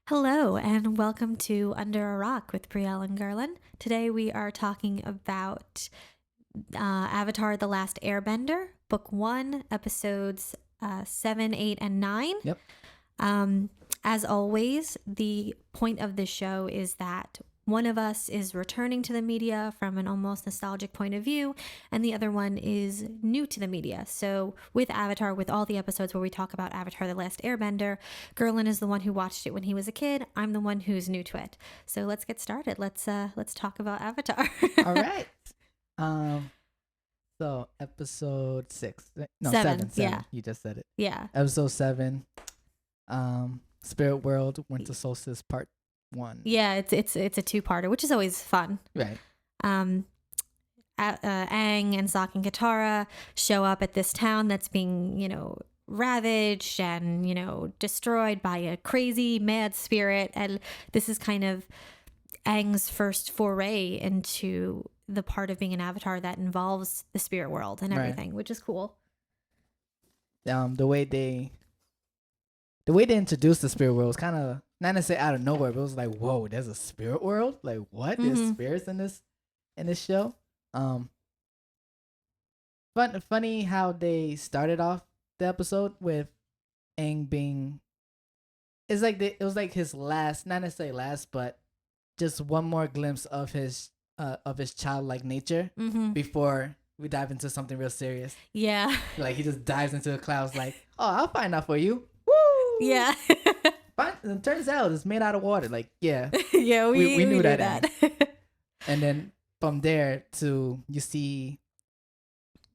Hello, and welcome to Under a Rock with Brielle and Guerlain. Today we are talking about Avatar: The Last Airbender, Book 1, Episodes 7, 8, and 9. Yep. As always, the point of this show is that one of us is returning to the media from an almost nostalgic point of view, and the other one is new to the media. So with Avatar, with all the episodes where we talk about Avatar: The Last Airbender, Guerlain is the one who watched it when he was a kid. I'm the one who's new to it. So let's get started. Let's talk about Avatar. All right. So episode 6. No, Seven, 7. yeah. You just said it. Yeah. Episode 7. Spirit World, Winter Solstice, Part 1. Yeah, it's a two-parter, which is always fun. Right. Aang and Sokka and Katara show up at this town that's being, ravaged and, destroyed by a crazy mad spirit. And this is kind of Aang's first foray into the part of being an avatar that involves the spirit world and everything, which is cool. The way they introduced the spirit world was kind of not necessarily out of nowhere, but it was like, whoa, there's a spirit world? Like, what? Mm-hmm. There's spirits in this show. Funny how they started off the episode with Aang being. It was like his last, not necessarily last, but just one more glimpse of his childlike nature before we dive into something real serious. Yeah. Like he just dives into the clouds, like, oh, I'll find out for you. Yeah. It turns out it's made out of water. Like, yeah. Yeah, we knew that. And then from there to you see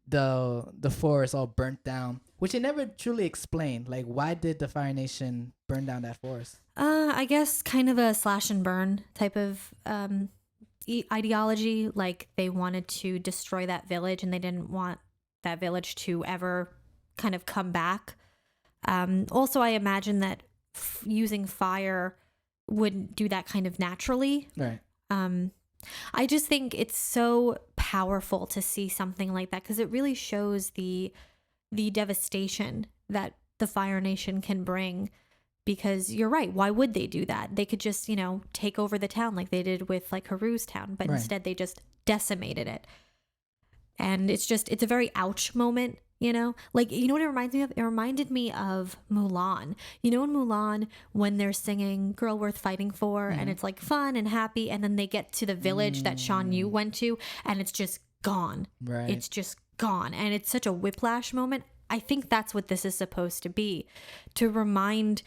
the forest all burnt down, which it never truly explained. Like, why did the Fire Nation burn down that forest? I guess kind of a slash and burn type of ideology. Like they wanted to destroy that village and they didn't want that village to ever kind of come back. Also, I imagine that using fire wouldn't do that kind of naturally. Right. I just think it's so powerful to see something like that because it really shows the devastation that the Fire Nation can bring. Because you're right, why would they do that? They could just, take over the town like they did with like Haru's town, but instead they just decimated it. And it's a very ouch moment. Like, you know what it reminds me of? It reminded me of Mulan. In Mulan, when they're singing Girl Worth Fighting For, and it's like fun and happy, and then they get to the village that Shan Yu went to, and it's just gone. Right. It's just gone. And it's such a whiplash moment. I think that's what this is supposed to be. To remind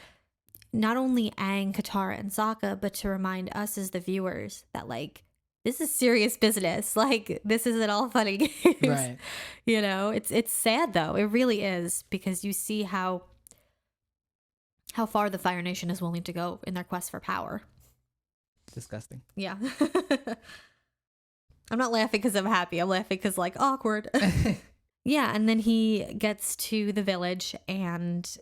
not only Aang, Katara, and Sokka, but to remind us as the viewers that, like, this is serious business. Like, this isn't all fun and games. Right. It's sad though. It really is, because you see how far the Fire Nation is willing to go in their quest for power. Disgusting. Yeah. I'm not laughing because I'm happy. I'm laughing because, like, awkward. Yeah, and then he gets to the village and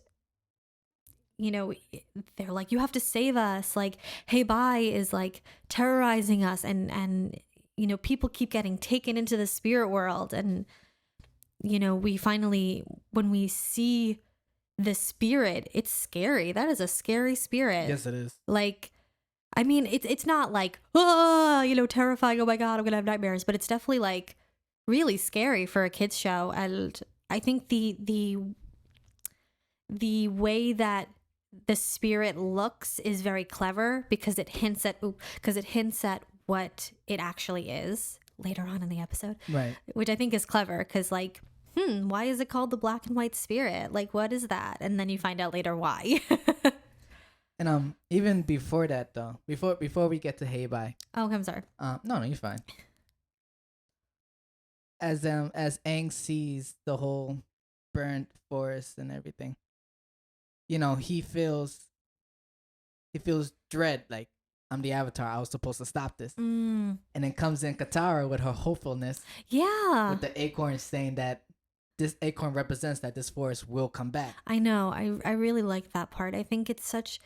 they're like, you have to save us. Like, Hey Bai is like terrorizing us and people keep getting taken into the spirit world. And, we finally, when we see the spirit, it's scary. That is a scary spirit. Yes, it is. Like, I mean, it's not like, terrifying. Oh my God, I'm going to have nightmares. But it's definitely like really scary for a kid's show. And I think the way that the spirit looks is very clever because it hints at what it actually is later on in the episode. Right. Which I think is clever because, like, why is it called the black and white spirit? Like, what is that? And then you find out later why. And even before that though, before we get to Hey Bai. Oh, I'm sorry. No, you're fine. As Aang sees the whole burnt forest and everything, he feels dread, like, I'm the Avatar, I was supposed to stop this. And then comes in Katara with her hopefulness. Yeah. With the acorn saying that this acorn represents that this forest will come back. I know. I really like that part. I think it's such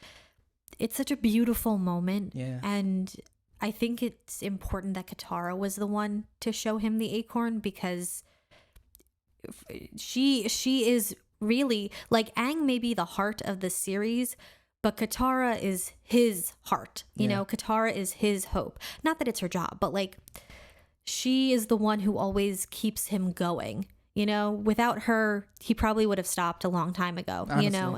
a beautiful moment. Yeah. And I think it's important that Katara was the one to show him the acorn because she is really, like, Aang may be the heart of the series, but Katara is his heart. You know, Katara is his hope. Not that it's her job, but like she is the one who always keeps him going. You know, without her, he probably would have stopped a long time ago. Honestly, you know,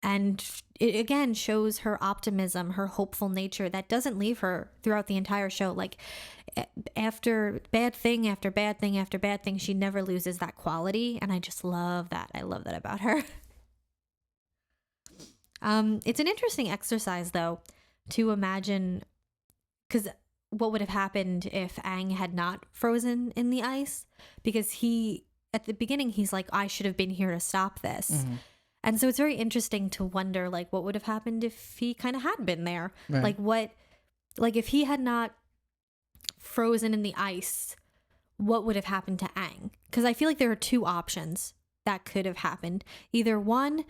and it again shows her optimism, her hopeful nature that doesn't leave her throughout the entire show. Like after bad thing after bad thing after bad thing, she never loses that quality, and I just love that. I love that about her. It's an interesting exercise though to imagine, because what would have happened if Aang had not frozen in the ice, because he at the beginning he's like, I should have been here to stop this. And so it's very interesting to wonder, like, what would have happened if he kind of had been there? Right. Like if he had not frozen in the ice, what would have happened to Aang? Because I feel like there are two options that could have happened. Either one,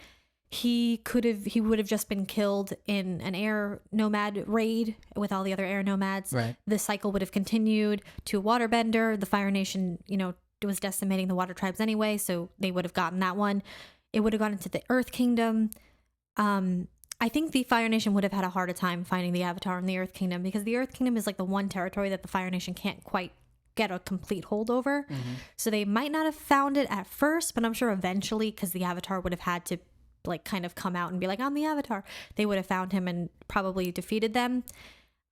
he would have just been killed in an air nomad raid with all the other air nomads. Right. The cycle would have continued to a waterbender. The Fire Nation, you know, was decimating the water tribes anyway, so they would have gotten that one. It would have gone into the Earth Kingdom. I think the Fire Nation would have had a harder time finding the Avatar in the Earth Kingdom, because the Earth Kingdom is like the one territory that the Fire Nation can't quite get a complete hold over. So they might not have found it at first, but I'm sure eventually, because the Avatar would have had to like kind of come out and be like, I'm the Avatar, they would have found him and probably defeated them.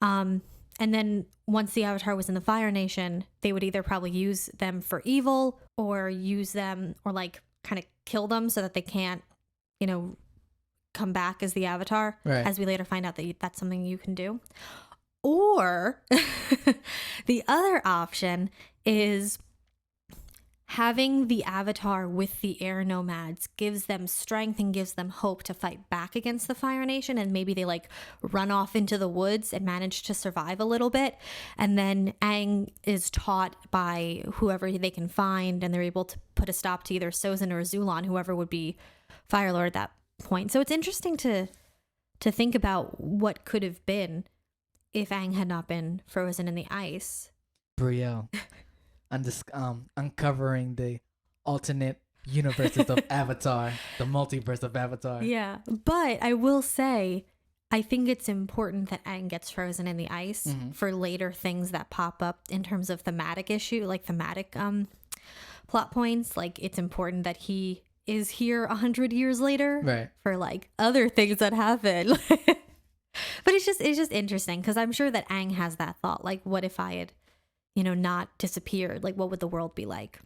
And then once the Avatar was in the Fire Nation, they would either probably use them for evil or use them or like kind of kill them so that they can't, you know, come back as the Avatar. Right. As we later find out that that's something you can do. Or the other option is having the Avatar with the air nomads gives them strength and gives them hope to fight back against the Fire Nation, and maybe they like run off into the woods and manage to survive a little bit, and then Aang is taught by whoever they can find, and they're able to put a stop to either Sozin or Zulon, whoever would be Fire Lord at that point. So it's interesting to think about what could have been if Aang had not been frozen in the ice. Brielle. Uncovering the alternate universes of Avatar, the multiverse of Avatar. Yeah, but I will say, I think it's important that Aang gets frozen in the ice for later things that pop up in terms of thematic issue, like thematic plot points. Like it's important that he is here 100 years later, right, for like other things that happen. But it's just interesting because I'm sure that Aang has that thought, like, what if I had, you know, not disappeared? Like, what would the world be like?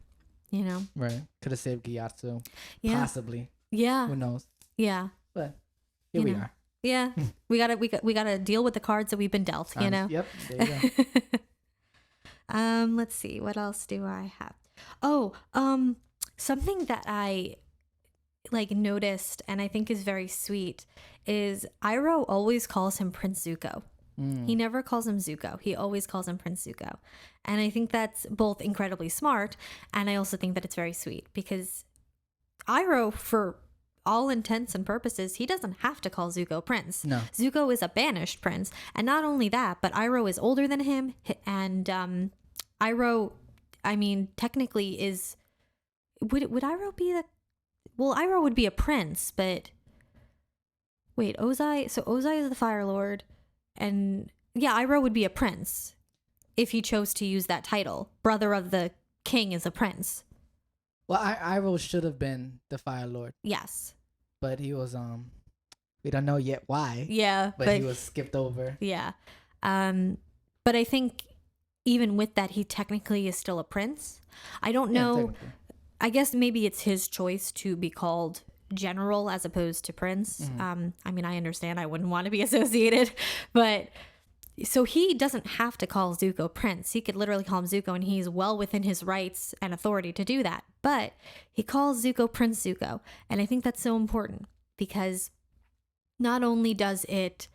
You know? Right. Could have saved Gyatso. Yeah. Possibly. Yeah. Who knows? Yeah. But here we are. Yeah. we gotta deal with the cards that we've been dealt, you know? Yep. There you go. Let's see. What else do I have? Oh, something that I like noticed and I think is very sweet is Iro always calls him Prince Zuko. He never calls him Zuko. He always calls him Prince Zuko. And I think that's both incredibly smart, and I also think that it's very sweet because Iro, for all intents and purposes, he doesn't have to call Zuko Prince. No. Zuko is a banished prince. And not only that, but Iro is older than him, and Iro, I mean, technically is... Would Iro be the... Well, Iro would be a prince, but... Wait, Ozai... So Ozai is the Fire Lord... And yeah, Iro would be a prince if he chose to use that title. Brother of the king is a prince. Well, Iro should have been the Fire Lord. Yes. But he was, we don't know yet why. Yeah. But he was skipped over. Yeah. But I think even with that, he technically is still a prince. I don't know. I guess maybe it's his choice to be called general as opposed to prince. I mean, I understand I wouldn't want to be associated, but so he doesn't have to call Zuko prince. He could literally call him Zuko, and he's well within his rights and authority to do that. But he calls Zuko Prince Zuko, and I think that's so important because not only does it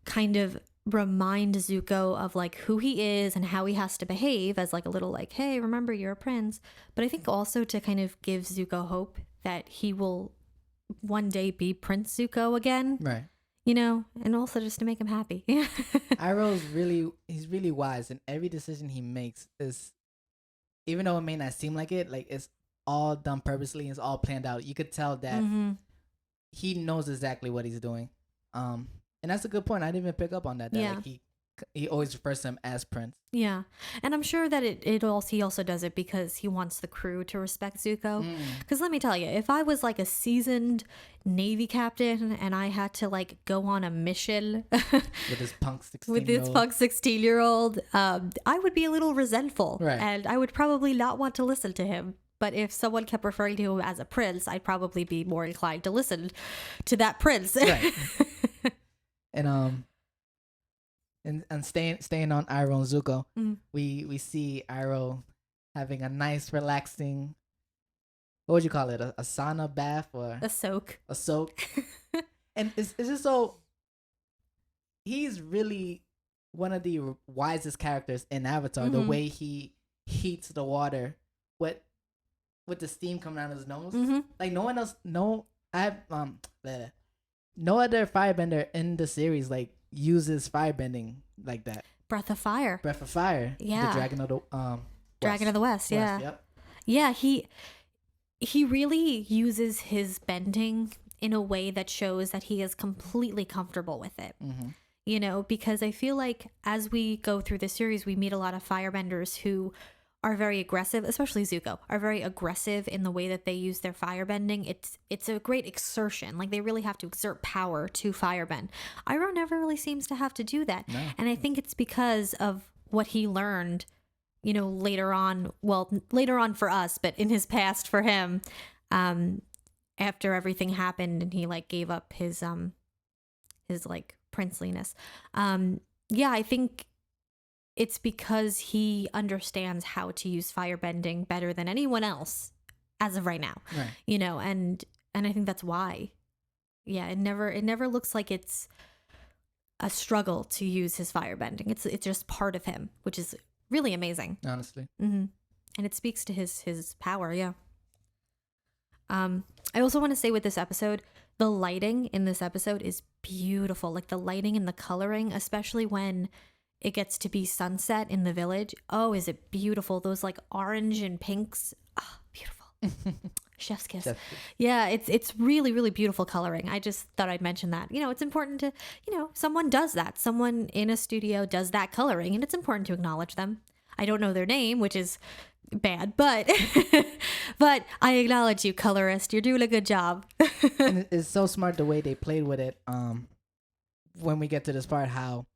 kind of remind Zuko of like who he is and how he has to behave as like a little like, hey, remember you're a prince, but I think also to kind of give Zuko hope that he will one day be Prince Zuko again. Right. You know, and also just to make him happy. Iroh's he's really wise, and every decision he makes is, even though it may not seem like it, like it's all done purposely, it's all planned out. You could tell that he knows exactly what he's doing. And that's a good point. I didn't even pick up on that. Yeah. Like, he always refers to him as Prince. Yeah. And I'm sure that he also does it because he wants the crew to respect Zuko. Because let me tell you, if I was like a seasoned Navy captain and I had to like go on a mission With his punk 16-year-old, I would be a little resentful. Right. And I would probably not want to listen to him. But if someone kept referring to him as a prince, I'd probably be more inclined to listen to that prince. Right. And staying on Iro and Zuko, we see Iro having a nice, relaxing, what would you call it? A sauna bath or a soak. A soak. And it's just so, he's really one of the wisest characters in Avatar. The way he heats the water with the steam coming out of his nose. Like no one else, no other firebender in the series like uses firebending like that. Breath of Fire. Yeah. The Dragon of the Dragon of the West. Yeah. Yep. Yeah. He really uses his bending in a way that shows that he is completely comfortable with it. You know, because I feel like as we go through the series, we meet a lot of firebenders who are very aggressive, especially Zuko, are very aggressive in the way that they use their firebending. It's a great exertion. Like they really have to exert power to firebend. Iro never really seems to have to do that. No. And I think it's because of what he learned, you know, later on for us, but in his past for him, after everything happened and he like gave up his like princeliness. Yeah, I think it's because he understands how to use firebending better than anyone else as of right now. Right. You know, and I think that's why. Yeah, it never looks like it's a struggle to use his firebending. It's just part of him, which is really amazing. Honestly. And it speaks to his power, yeah. I also want to say with this episode, the lighting in this episode is beautiful. Like the lighting and the coloring, especially when it gets to be sunset in the village. Oh, is it beautiful? Those like orange and pinks. Oh, beautiful. Chef's kiss. Yeah, it's really, really beautiful coloring. I just thought I'd mention that. You know, it's important to, you know, someone does that. Someone in a studio does that coloring, and it's important to acknowledge them. I don't know their name, which is bad, but but I acknowledge you, colorist. You're doing a good job. And it's so smart the way they played with it. When we get to this part, how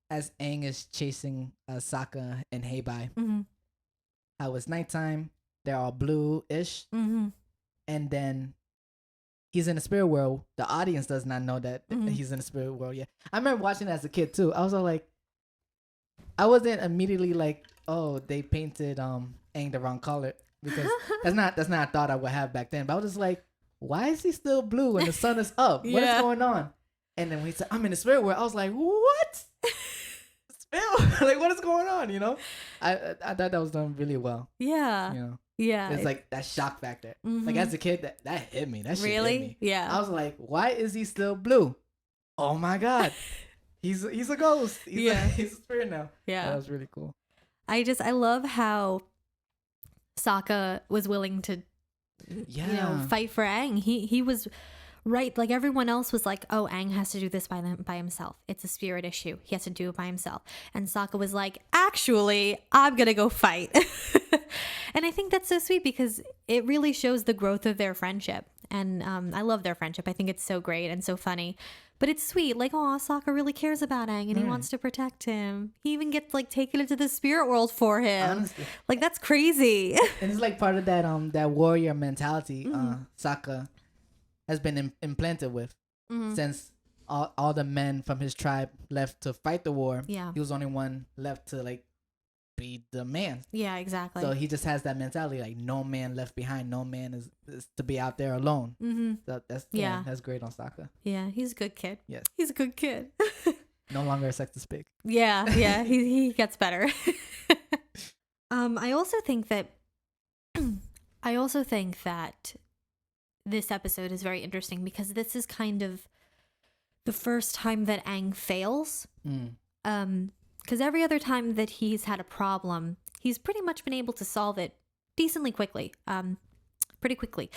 as Aang is chasing Sokka and Heibai, how it's nighttime, they're all blue-ish, and then he's in the spirit world. The audience does not know that he's in the spirit world yet. I remember watching it as a kid too. I was all like, I wasn't immediately like, oh, they painted Aang the wrong color, because that's not a thought I would have back then. But I was just like, why is he still blue when the sun is up? What is going on? And then when he said, I'm in the spirit world, I was like, what? Like, what is going on? You know, I thought that was done really well. Yeah. You know, yeah. It's like that shock factor. Like as a kid, that hit me. That shit really hit me. Yeah. I was like, why is he still blue? Oh my god, he's a ghost. He's a spirit now. Yeah, that was really cool. I love how Sokka was willing to, you know, fight for Aang. He was right. Like everyone else was like, oh, Aang has to do this by himself. It's a spirit issue. He has to do it by himself. And Sokka was like, actually, I'm going to go fight. And I think that's so sweet because it really shows the growth of their friendship. And I love their friendship. I think it's so great and so funny. But it's sweet. Like, oh, Sokka really cares about Aang and he wants to protect him. He even gets like taken into the spirit world for him. Honestly. Like, that's crazy. And it's like part of that that warrior mentality Sokka has been implanted with since all the men from his tribe left to fight the war. Yeah. He was the only one left to like be the man. Yeah, exactly. So he just has that mentality, like no man left behind, no man is to be out there alone. So that's great on Sokka. Yeah, he's a good kid. Yes, he's a good kid. No longer a sexist pig. Yeah, he gets better. I also think that this episode is very interesting because this is kind of the first time that Aang fails. Because every other time that he's had a problem, he's pretty much been able to solve it decently quickly. pretty quickly.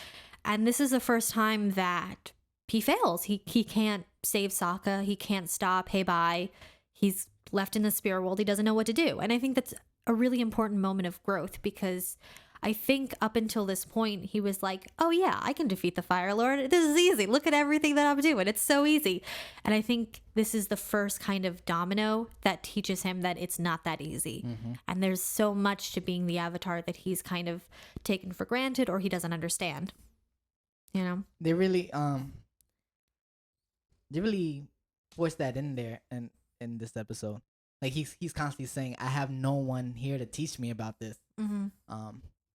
And this is the first time that he fails. He can't save Sokka. He can't stop. Hey, bye. He's left in the spirit world. He doesn't know what to do. And I think that's a really important moment of growth, because I think up until this point, he was like, oh yeah, I can defeat the Fire Lord. This is easy. Look at everything that I'm doing. It's so easy. And I think this is the first kind of domino that teaches him that it's not that easy. And there's so much to being the Avatar that he's kind of taken for granted or he doesn't understand. You know? They really forced that in there in this episode. Like he's constantly saying, I have no one here to teach me about this.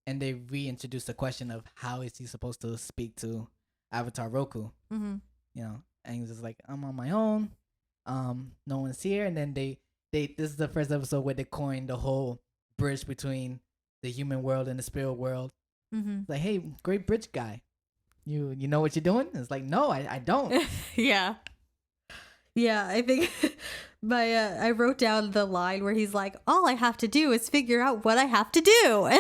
And they reintroduced the question of how is he supposed to speak to Avatar Roku? You know, and he's just like, I'm on my own. No one's here. And then they this is the first episode where they coined the whole bridge between the human world and the spirit world. It's like, hey, great bridge guy. You know what you're doing? It's like, no, I don't. Yeah. Yeah, I think I wrote down the line where he's like, all I have to do is figure out what I have to do.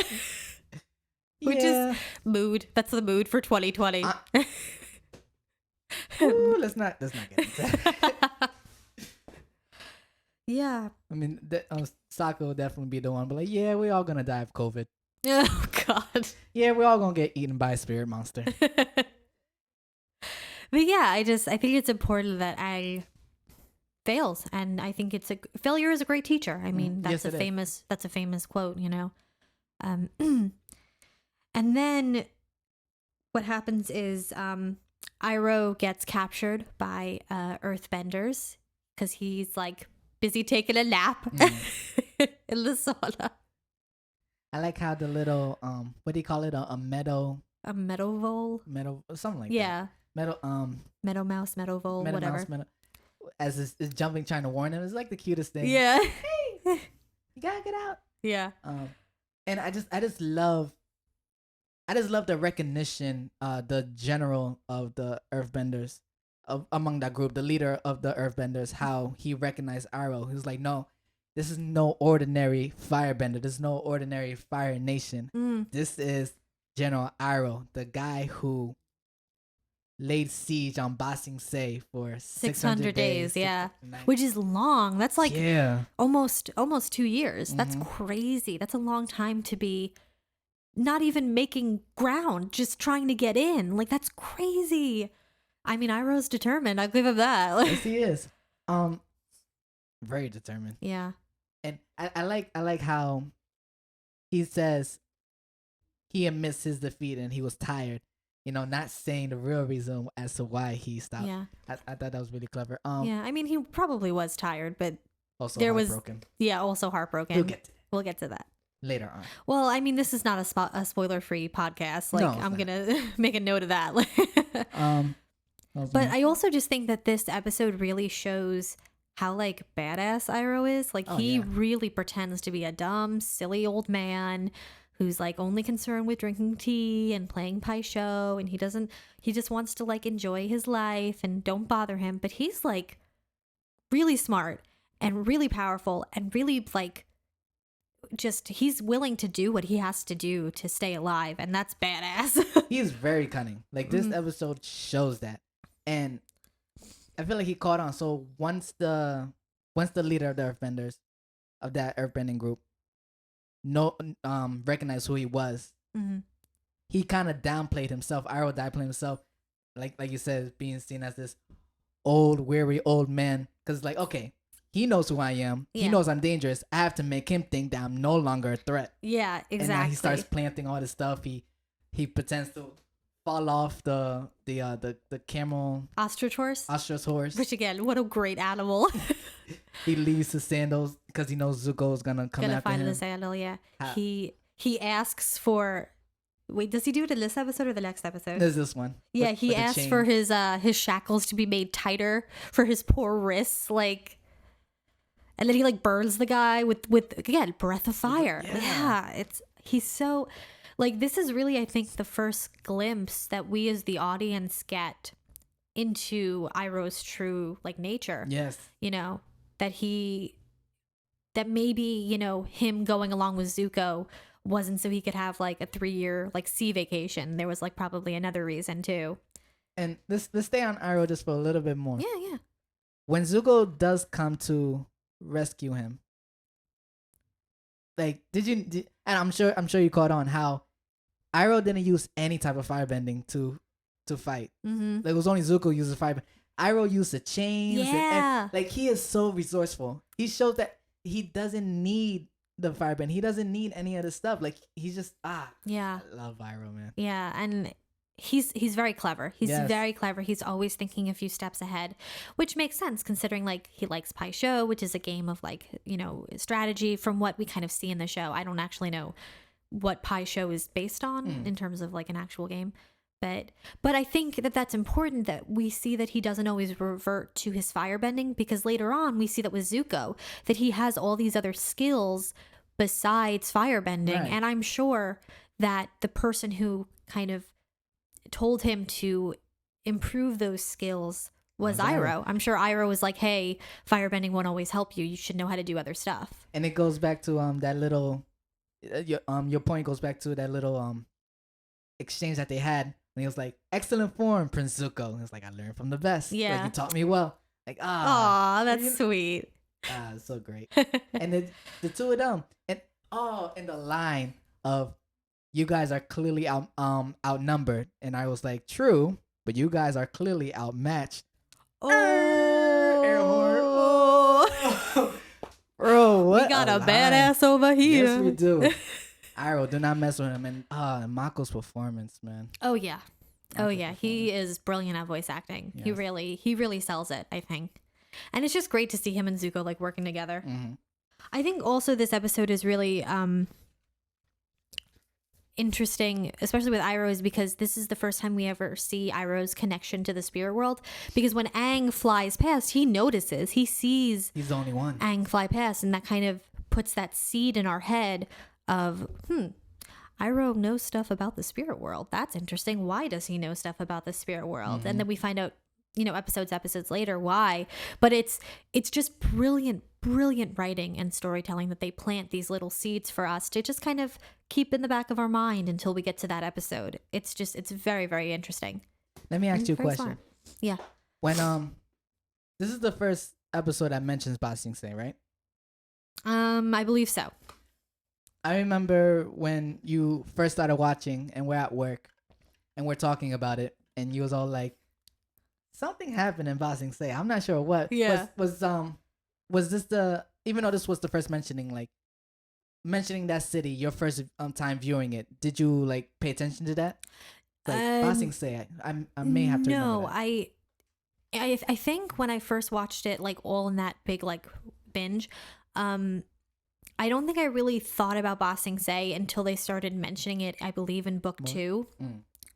Which is mood. That's the mood for 2020. Let's not get into that. Yeah. I mean, Sokka will definitely be the one, but like, yeah, we're all gonna die of COVID. Oh God. Yeah, we're all gonna get eaten by a spirit monster. But yeah, I think it's important that Aang fails, and I think failure is a great teacher. I mean, that's a famous quote, you know. And then what happens is Iro gets captured by earthbenders because he's like busy taking a nap in the sauna. I like how the little what do you call it? A meadow vole? Meadow, something like that. Meadow mouse, meadow vole, whatever. As is jumping, trying to warn him. It's like the cutest thing. Yeah. Hey, you gotta get out. Yeah. And I just love the recognition, the general of the earthbenders, among that group, the leader of the earthbenders, how he recognized Iro. He was like, no, this is no ordinary firebender. This is no ordinary Fire Nation. This is General Iro, the guy who laid siege on Ba Sing Se for 600 days. Yeah. Which is long. That's like almost 2 years. That's crazy. That's a long time to be not even making ground, just trying to get in. Like, that's crazy. I mean, Iroh's determined. I'll give him that. Yes, he is. Very determined. Yeah. And I like how he says he admits his defeat and he was tired. You know, not saying the real reason as to why he stopped. Yeah. I thought that was really clever. Yeah, I mean, he probably was tired, but also heartbroken. Also heartbroken. We'll get to that later on. Well, I mean, this is not a spoiler-free podcast. Like, no, I'm gonna make a note of that. But I also just think that this episode really shows how like badass Iro is. Like, he really pretends to be a dumb, silly old man who's like only concerned with drinking tea and playing pai sho, and he just wants to like enjoy his life and don't bother him. But he's like really smart and really powerful and really like he's willing to do what he has to do to stay alive, and that's badass. He's very cunning. Like, this episode shows that. And I feel like he caught on. So once the leader of the earthbenders, of that earthbending group, recognized who he was, he kind of downplayed himself. Iro downplayed himself, like you said, being seen as this old, weary old man. Because like, okay, he knows who I am. Yeah. He knows I'm dangerous. I have to make him think that I'm no longer a threat. Yeah, exactly. And now he starts planting all this stuff. He pretends to fall off the camel ostrich horse, which again, what a great animal. He leaves his sandals because he knows Zuko is gonna find the sandal. Yeah. He asks for. Wait, does he do it in this episode or the next episode? There's this one. Yeah, he asks for his shackles to be made tighter for his poor wrists, like, and then he like burns the guy with again breath of fire. Yeah, he's so like, this is really, I think, the first glimpse that we as the audience get into Iroh's true like nature. Yes, you know, that maybe, you know, him going along with Zuko wasn't so he could have like a 3-year like sea vacation. There was like probably another reason too. And let's stay on Iro just for a little bit more. Yeah. When Zuko does come to rescue him, like, and I'm sure you caught on how Iro didn't use any type of firebending to fight. Mm-hmm. Like, it was only Zuko who used the fire. Iro used the chains. Yeah. Like, he is so resourceful. He shows that he doesn't need the firebend. He doesn't need any of the stuff. Like, he's just Yeah. I love Iro, man. Yeah, and he's very clever. He's very clever. He's always thinking a few steps ahead, which makes sense considering like he likes Pai Sho, which is a game of like, you know, strategy from what we kind of see in the show. I don't actually know what Pai Sho is based on in terms of like an actual game. But I think that that's important that we see that he doesn't always revert to his firebending, because later on we see that with Zuko that he has all these other skills besides firebending. Right. And I'm sure that the person who kind of told him to improve those skills was Iro. I'm sure Iro was like, hey, firebending won't always help you. You should know how to do other stuff. And it goes back to that little your point goes back to that little exchange that they had. And he was like, excellent form, Prince Zuko. And he was like, I learned from the best. Yeah. Like, you taught me well. Like, that's sweet. It's so great. And the two of them. And in the line of, you guys are clearly outnumbered. And I was like, true, but you guys are clearly outmatched. Air horn. Bro, what? We got a badass over here. Yes, we do. Iro, do not mess with him. And Mako's performance, man. Oh yeah. He is brilliant at voice acting. Yes. He really sells it, I think. And it's just great to see him and Zuko like working together. Mm-hmm. I think also this episode is really interesting, especially with Iro, is because this is the first time we ever see Iro's connection to the spirit world. Because when Aang flies past, he notices, he sees he's the only one. Aang fly past, and that kind of puts that seed in our head of, Iro knows stuff about the spirit world. That's interesting. Why does he know stuff about the spirit world? Mm-hmm. And then we find out, you know, episodes later why. But it's just brilliant writing and storytelling that they plant these little seeds for us to just kind of keep in the back of our mind until we get to that episode. It's very, very interesting. Let me ask you a Very question. smart. Yeah. When this is the first episode that mentions Ba Sing Se, right? I believe so. I remember when you first started watching and we're at work and we're talking about it, and you was all like, something happened in Ba Sing Se. I'm not sure what. Yeah. Was this the, even though this was the first mentioning that city, your first time viewing it, did you like pay attention to that? Like Ba Sing Se, I may have to remember that. I think when I first watched it, like all in that big like binge, I don't think I really thought about Ba Sing Se until they started mentioning it, I believe, in book 2,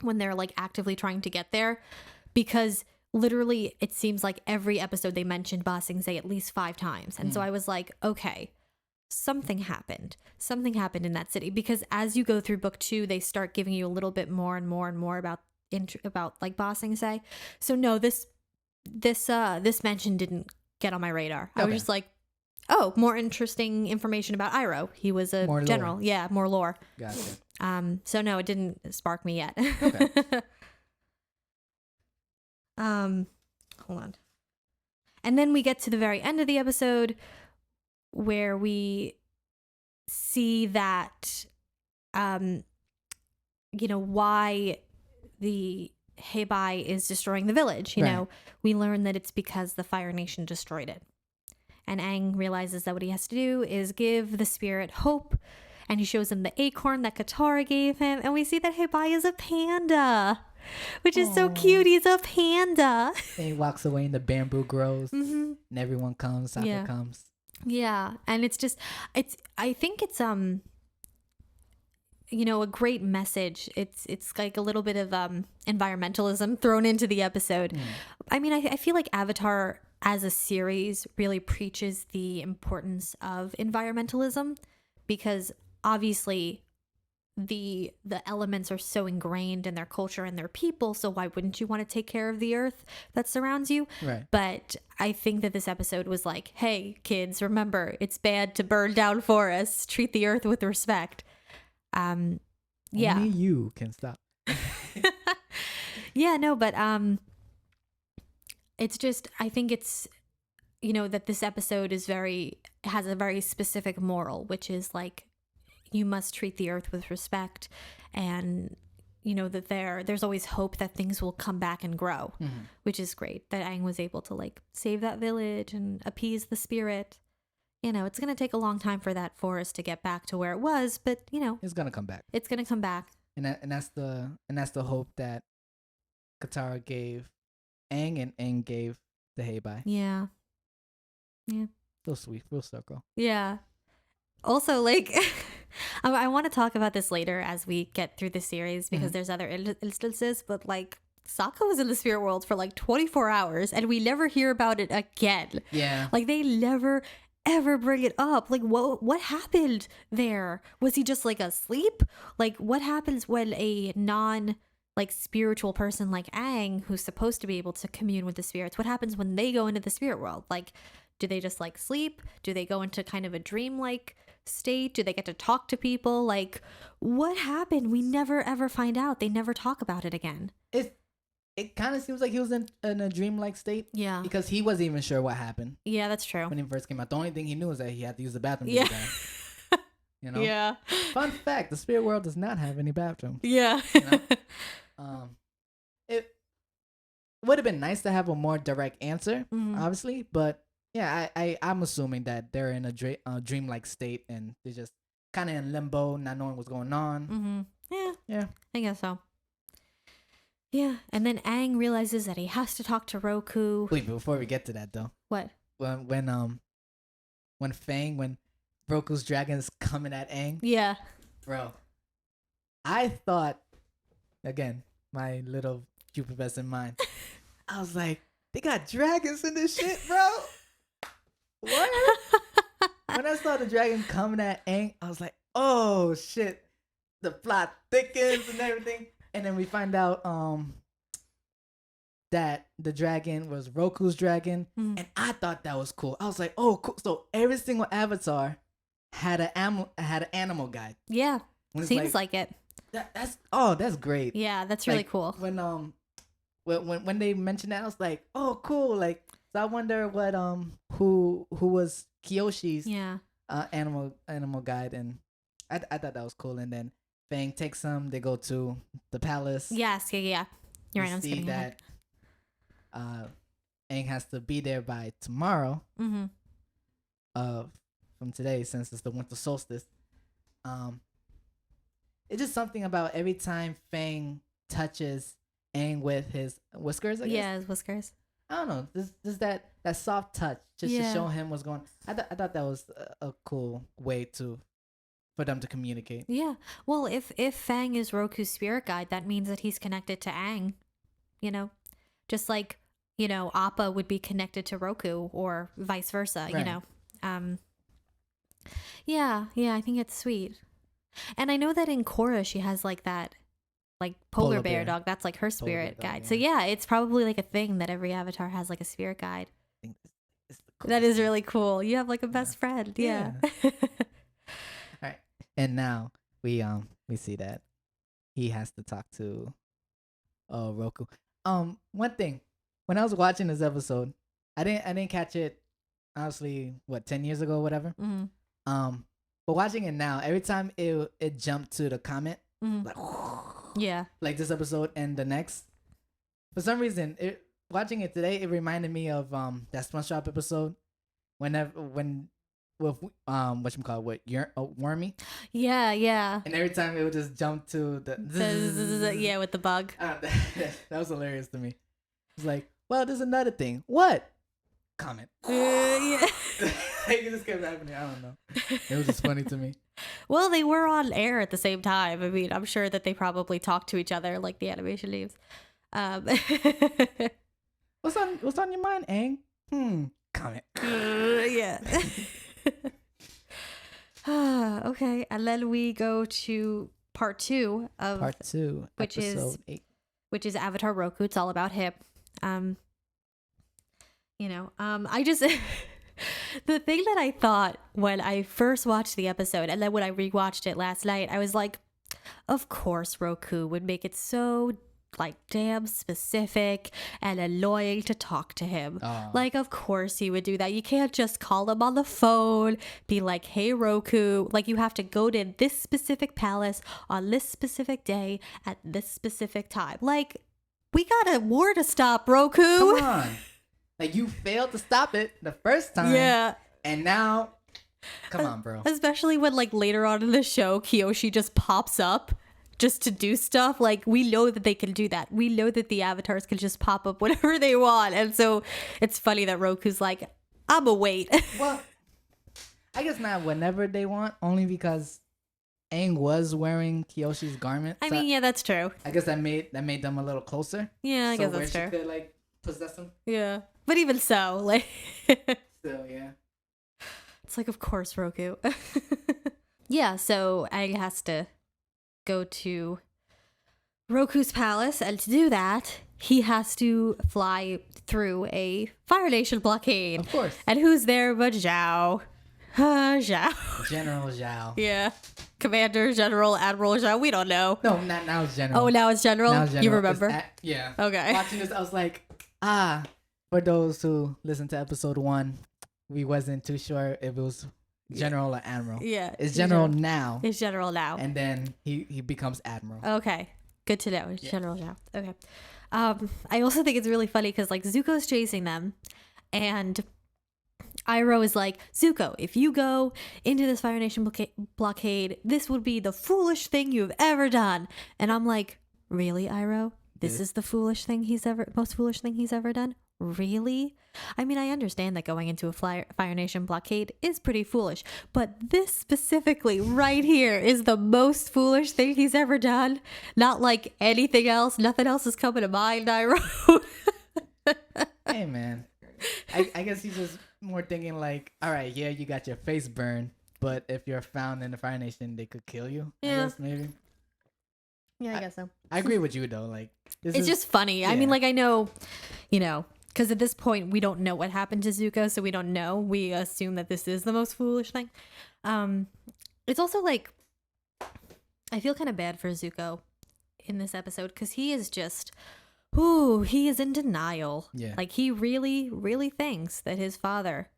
when they're like actively trying to get there. Because literally it seems like every episode they mentioned Ba Sing Se at least 5 times. And so I was like, okay, something happened in that city. Because as you go through book 2, they start giving you a little bit more and more and more about like Ba Sing Se. So no, this mention didn't get on my radar. I was just like, oh, more interesting information about Iro. He was a more general. lore. Yeah, more lore. Gotcha. So no, it didn't spark me yet. Okay. Hold on. And then we get to the very end of the episode where we see that, you know, why the Heibai is destroying the village. You know, we learn that it's because the Fire Nation destroyed it. And Aang realizes that what he has to do is give the spirit hope. And he shows him the acorn that Katara gave him. And we see that Heibai is a panda, which is so cute. He's a panda. And he walks away and the bamboo grows. Mm-hmm. And everyone comes. Sokka comes. Yeah. And I think it's, you know, a great message. It's like a little bit of environmentalism thrown into the episode. I mean, I feel like Avatar as a series really preaches the importance of environmentalism, because obviously the elements are so ingrained in their culture and their people, so why wouldn't you want to take care of the earth that surrounds you? Right. But I think that this episode was like, hey kids, remember, it's bad to burn down forests, treat the earth with respect. Yeah. Only you can stop. Yeah, no, but it's just, I think it's, that this episode has a very specific moral, which is like, you must treat the earth with respect, and that there's always hope that things will come back and grow, which is great that Aang was able to like save that village and appease the spirit. It's going to take a long time for that forest to get back to where it was, but it's going to come back. It's going to come back. And that's the hope that Katara gave Aang, and Aang gave the Heibai. Yeah. Yeah. So sweet, full circle. Yeah. Also, like, I want to talk about this later as we get through the series, because there's other instances, but like, Sokka was in the spirit world for like 24 hours and we never hear about it again. Yeah. Like, they never ever bring it up. Like, what happened there? Was he just like asleep? Like, what happens when a like spiritual person like Aang, who's supposed to be able to commune with the spirits, what happens when they go into the spirit world? Like, do they just like sleep? Do they go into kind of a dream-like state? Do they get to talk to people? Like, what happened? We never ever find out. They never talk about it again. It kind of seems like he was in a dream-like state. Yeah. Because he wasn't even sure what happened. Yeah, that's true. When he first came out, the only thing he knew was that he had to use the bathroom. Yeah. Yeah. Fun fact: the spirit world does not have any bathrooms. Yeah. It would have been nice to have a more direct answer, obviously, but yeah, I'm assuming that they're in a dream-like state and they're just kind of in limbo, not knowing what's going on. Yeah. I guess so. Yeah, and then Aang realizes that he has to talk to Roku. Wait, before we get to that though. What? When Roku's dragon is coming at Aang. Yeah. Bro, I thought, again, my little pubescent mind, I was like, they got dragons in this shit, bro. What? When I saw the dragon coming at Aang, I was like, oh shit, the plot thickens and everything. And then we find out that the dragon was Roku's dragon, and I thought that was cool. I was like, oh, cool. So every single avatar had an animal guide. Yeah, seems like it. That's great. Yeah, that's really cool. When they mentioned that, I was like, oh, cool. Like, so I wonder what who was Kyoshi's animal guide, and I thought that was cool. And then Fang takes them. They go to the palace. Yes, yeah. You're right. I'm see that Aang has to be there by tomorrow. From today, since it's the winter solstice. It's just something about every time Fang touches Aang with his whiskers. I guess. Yeah, his whiskers. I don't know. This that soft touch just to show him what's going. I thought that was a cool way for them to communicate. Yeah. Well, if Fang is Roku's spirit guide, that means that he's connected to Aang. Just like Appa would be connected to Roku, or vice versa. Right. Yeah. I think it's sweet. And I know that in Korra she has like that, like polar bear dog. That's like her spirit guide. Yeah. So yeah, it's probably like a thing that every avatar has like a spirit guide. I think it's that is really cool. You have like a best friend. Yeah. All right. And now we see that he has to talk to Roku. One thing, when I was watching this episode, I didn't catch it, honestly, 10 years ago or whatever. But watching it now, every time it jumped to the comment, like, yeah, like this episode and the next, for some reason, watching it today, it reminded me of that SpongeBob episode with Wormy. Yeah. And every time it would just jump to the yeah, with the bug. That was hilarious to me. It's like, well, there's another thing. What? Comment. Yeah. It just kept happening. I don't know. It was just funny to me. Well, they were on air at the same time. I mean, I'm sure that they probably talked to each other like the animation leaves. What's on your mind, Aang? Comment. Yeah. Okay, and then we go to part two, which is 8, which is Avatar Roku. It's all about him. I just The thing that I thought when I first watched the episode and then when I rewatched it last night, I was like, of course Roku would make it so like damn specific and annoying to talk to him. Like, of course he would do that. You can't just call him on the phone, be like, hey Roku, like you have to go to this specific palace on this specific day at this specific time. Like, we got a war to stop, Roku. Come on. Like, you failed to stop it the first time. Yeah. And now, come on, bro. Especially when like later on in the show, Kyoshi just pops up just to do stuff. Like, we know that they can do that. We know that the avatars can just pop up whenever they want. And so it's funny that Roku's like, I'ma wait. Well, I guess not whenever they want, only because Aang was wearing Kyoshi's garment. I mean, yeah, that's true. I guess that made them a little closer. Yeah, I guess that's where true. she could like possess him. Yeah. But even so, like Still, yeah. It's like, of course, Roku. Yeah, so Aang has to go to Roku's palace, and to do that, he has to fly through a Fire Nation blockade. Of course. And who's there but Zhao? Zhao. General Zhao. Yeah. Commander, General, Admiral Zhao. We don't know. No, now it's General. Oh, now it's General? Now it's General. You remember? Yeah. Okay. Watching this, I was like, for those who listened to episode 1, we wasn't too sure if it was General or Admiral. Yeah. It's General now. It's General now. And then he becomes Admiral. Okay. Good to know. It's General Zhao. Okay. I also think it's really funny because like Zuko's chasing them and Iro is like, Zuko, if you go into this Fire Nation blockade, this would be the foolish thing you've ever done. And I'm like, really, Iro? This is the most foolish thing he's ever done? Really? I mean, I understand that going into a Fire Nation blockade is pretty foolish, but this specifically right here is the most foolish thing he's ever done. Not like anything else. Nothing else is coming to mind, Iro. Hey, man. I guess he's just more thinking like, all right, yeah, you got your face burned, but if you're found in the Fire Nation, they could kill you. Yeah. I guess maybe. Yeah, I guess so. I agree with you though. Like, it's just funny. Yeah. I mean, like, I know, because at this point we don't know what happened to Zuko, so we don't know. We assume that this is the most foolish thing. It's also like, I feel kind of bad for Zuko in this episode because he is just, he is in denial. Yeah. Like, he really, really thinks that his father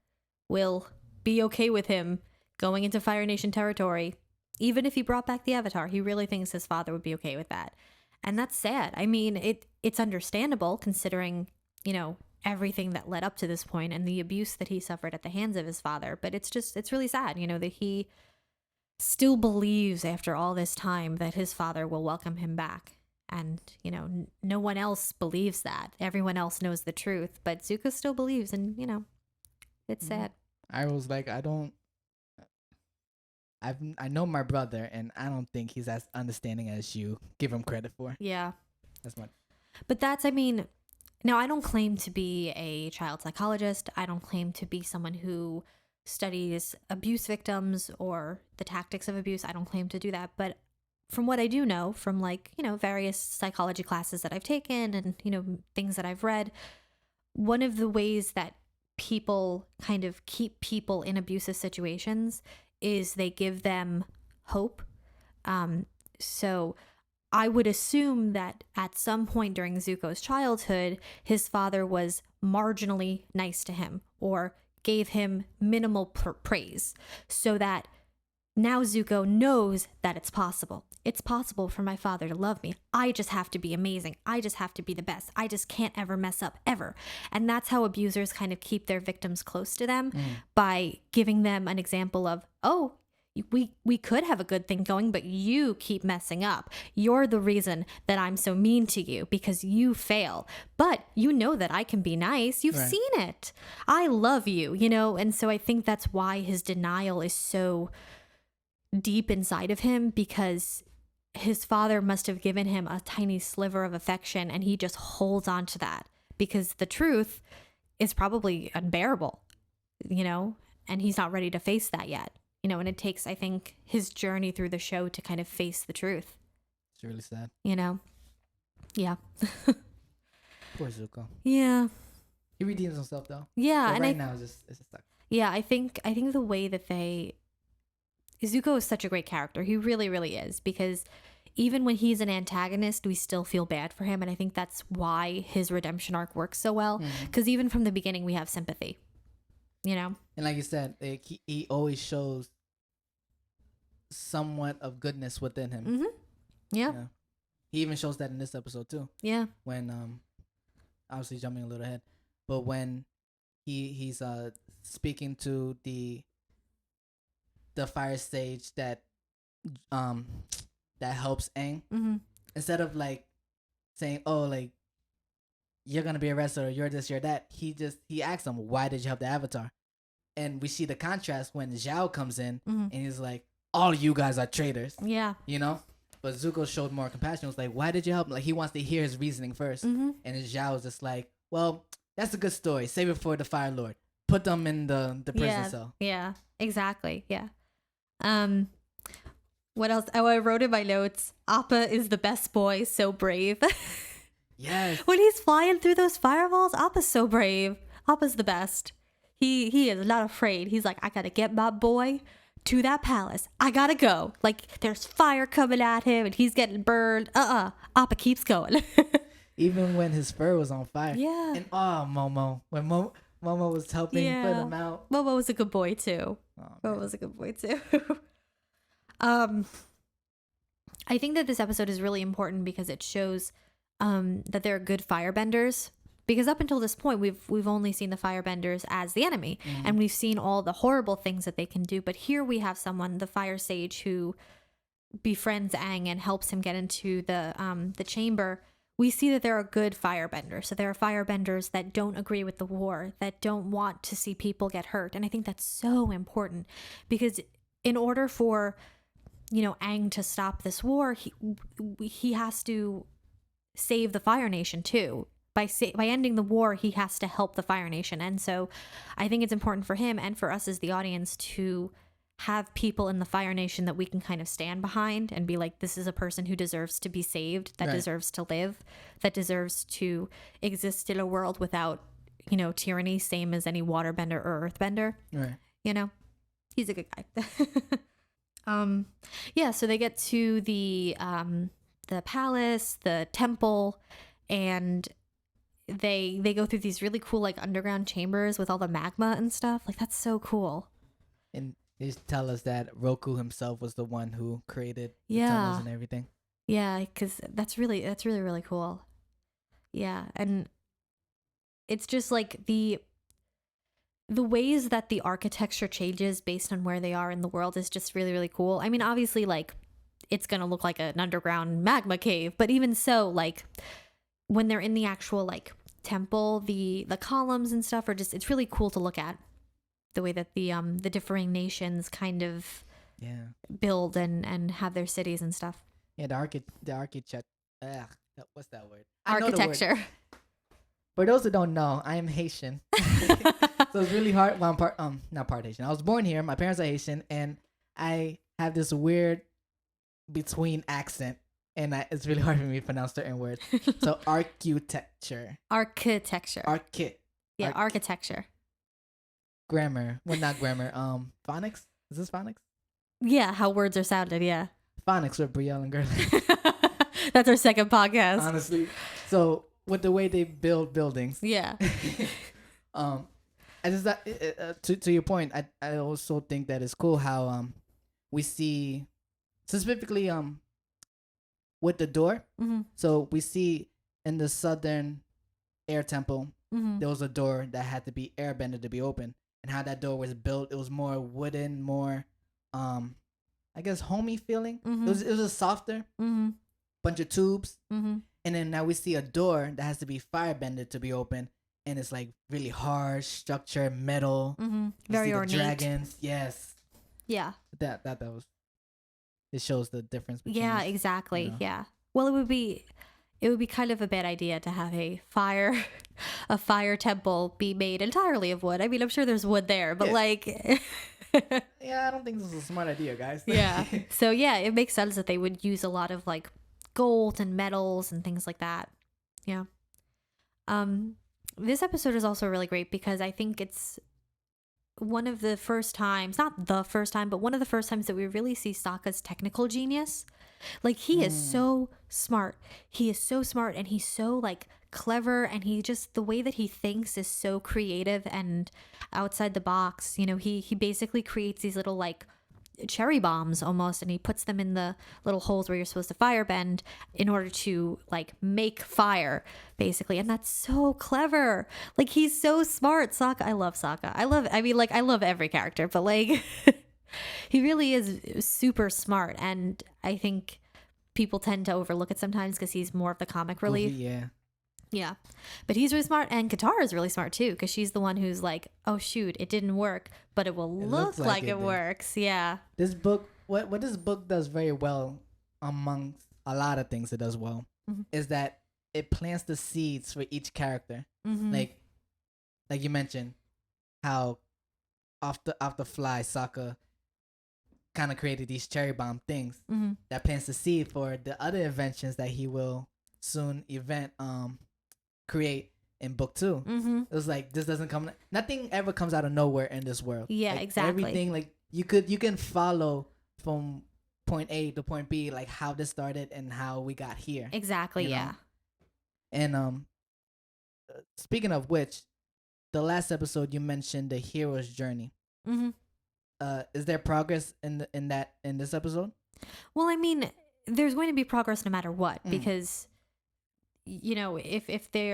will be okay with him going into Fire Nation territory. Even if he brought back the Avatar, he really thinks his father would be okay with that. And that's sad. I mean, it's understandable considering, everything that led up to this point and the abuse that he suffered at the hands of his father. But it's really sad, that he still believes after all this time that his father will welcome him back. And, no one else believes that. Everyone else knows the truth. But Zuko still believes, and, it's sad. I was like, I know my brother, and I don't think he's as understanding as you give him credit for. Yeah. That's much. But now I don't claim to be a child psychologist. I don't claim to be someone who studies abuse victims or the tactics of abuse. I don't claim to do that. But from what I do know from various psychology classes that I've taken and, things that I've read, one of the ways that people kind of keep people in abusive situations is they give them hope. So I would assume that at some point during Zuko's childhood, his father was marginally nice to him or gave him minimal praise so that now Zuko knows that it's possible. It's possible for my father to love me. I just have to be amazing. I just have to be the best. I just can't ever mess up, ever. And that's how abusers kind of keep their victims close to them by giving them an example of, we could have a good thing going, but you keep messing up. You're the reason that I'm so mean to you because you fail. But you know that I can be nice. You've seen it. I love you, And so I think that's why his denial is so deep inside of him, because his father must have given him a tiny sliver of affection and he just holds on to that because the truth is probably unbearable, and he's not ready to face that yet. And it takes, I think, his journey through the show to kind of face the truth. It's really sad. Yeah. Poor Zuko. Yeah. He redeems himself though. Yeah. But and right now it's just stuck. Yeah, I think the way that Zuko is such a great character. He really, really is, because even when he's an antagonist, we still feel bad for him, and I think that's why his redemption arc works so well. Because even from the beginning, we have sympathy. You know, and like you said, like, he always shows somewhat of goodness within him. Mm-hmm. Yeah. You know? He even shows that in this episode too. Yeah. When obviously jumping a little ahead, but when he's speaking to the fire stage that helps Aang, instead of like saying, oh, like, you're gonna be arrested or you're this, you're that, he asks him, why did you help the Avatar? And we see the contrast when Zhao comes in and he's like, all you guys are traitors. Yeah. You know? But Zuko showed more compassion. It was like, why did you help him? Like, he wants to hear his reasoning first. And Zhao was just like, well, that's a good story. Save it for the Fire Lord. Put them in the prison cell. Yeah, exactly. Yeah. What else? Oh, I wrote in my notes, Appa is the best boy, so brave. Yes. When he's flying through those fireballs, Appa's so brave. Appa's the best. He is not afraid. He's like, I gotta get my boy to that palace. I gotta go. Like, there's fire coming at him and he's getting burned. Appa keeps going. Even when his fur was on fire. Yeah. And Momo. When Momo was helping put him out. Momo was a good boy too. Momo was a good boy too. I think that this episode is really important because it shows that there are good firebenders. Because up until this point, we've only seen the firebenders as the enemy, and we've seen all the horrible things that they can do. But here we have someone, the fire sage, who befriends Aang and helps him get into the chamber. We see that there are good firebenders. So there are firebenders that don't agree with the war, that don't want to see people get hurt, and I think that's so important because in order for Aang to stop this war, he has to save the Fire Nation too. By ending the war, he has to help the Fire Nation. And so I think it's important for him and for us as the audience to have people in the Fire Nation that we can kind of stand behind and be like, this is a person who deserves to be saved, that deserves to live, that deserves to exist in a world without, tyranny, same as any waterbender or earthbender. Right. He's a good guy. Yeah, so they get to the palace, the temple, and they go through these really cool like underground chambers with all the magma and stuff. Like, that's so cool. And they tell us that Roku himself was the one who created the tunnels and everything. Yeah, because that's really really cool. Yeah, and it's just like the ways that the architecture changes based on where they are in the world is just really, really cool. I mean, obviously, like, it's gonna look like an underground magma cave, but even so, like, when they're in the actual like temple, the columns and stuff are just, it's really cool to look at the way that the differing nations kind of build and have their cities and stuff. Yeah, the architect. What's that word? Architecture. For those who don't know, I am Haitian, so it's really hard. Well, I'm not part Haitian. I was born here. My parents are Haitian, and I have this weird between accent. And it's really hard for me to pronounce certain words. So architecture. Architecture. Architecture. Grammar. Well, not grammar. Phonics? Is this phonics? Yeah, how words are sounded, yeah. Phonics with Brielle and Guerlain. That's our second podcast. Honestly. So with the way they build buildings. Yeah. I just to your point, I also think that it's cool how we see specifically with the door. So we see in the southern air temple, there was a door that had to be airbended to be open, and how that door was built, it was more wooden, more I guess homey feeling. It was a softer bunch of tubes, and then now we see a door that has to be firebended to be open, and it's like really hard structure, metal, very ornate. Dragons, yes, yeah. That was. It shows the difference between. Yeah, exactly. Yeah. Well, it would be kind of a bad idea to have a fire temple be made entirely of wood. I mean, I'm sure there's wood there, but like. Yeah, I don't think this is a smart idea, guys. Yeah. So yeah, it makes sense that they would use a lot of like gold and metals and things like that. Yeah. This episode is also really great because I think it's one of the first times, not the first time, but one of the first times that we really see Sokka's technical genius. Like, he is so smart. He is so smart, and he's so like clever, and he just, the way that he thinks is so creative and outside the box. You know, he basically creates these little like cherry bombs almost, and he puts them in the little holes where you're supposed to firebend in order to like make fire basically. And that's so clever. Like, he's so smart. Sokka, I love Sokka. I love every character, but like he really is super smart, and I think people tend to overlook it sometimes because he's more of the comic relief. Yeah, but he's really smart, and Katara is really smart too, because she's the one who's like, oh shoot, it didn't work, but it will look like it works. Yeah. This book, what this book does very well, amongst a lot of things it does well, is that it plants the seeds for each character. Like you mentioned, how off the fly, Sokka kind of created these cherry bomb things that plants the seed for the other inventions that he will soon create in book 2. It was like, this doesn't come, nothing ever comes out of nowhere in this world. Yeah, like, exactly. Everything, like, you can follow from point A to point B, like how this started and how we got here. Exactly. You know? Yeah. And speaking of which, the last episode you mentioned the hero's journey. Is there progress in this episode? Well, I mean, there's going to be progress no matter what, because you know, if they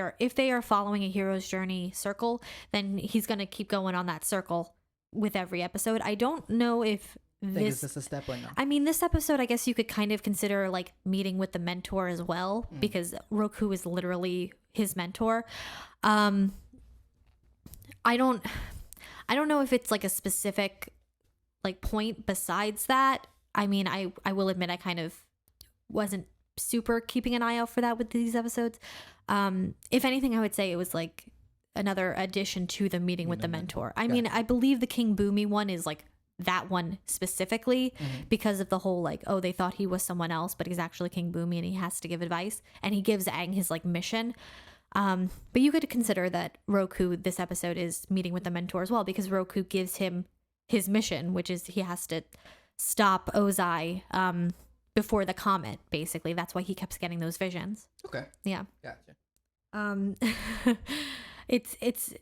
are following a hero's journey circle, then he's going to keep going on that circle with every episode. I don't know if is this a step or no? I mean, this episode, I guess you could kind of consider like meeting with the mentor as well, because Roku is literally his mentor. I don't know if it's like a specific like point besides that. I mean, I will admit I kind of wasn't super keeping an eye out for that with these episodes. If anything, I would say it was like another addition to the meeting with the mentor. I mean, I believe the King Boomy one is like that one specifically because of the whole like, oh, they thought he was someone else, but he's actually King Boomy and he has to give advice, and he gives Aang his like mission. But you could consider that Roku, this episode, is meeting with the mentor as well, because Roku gives him his mission, which is he has to stop Ozai before the comet, basically. That's why he keeps getting those visions. Okay. Yeah. Gotcha. It's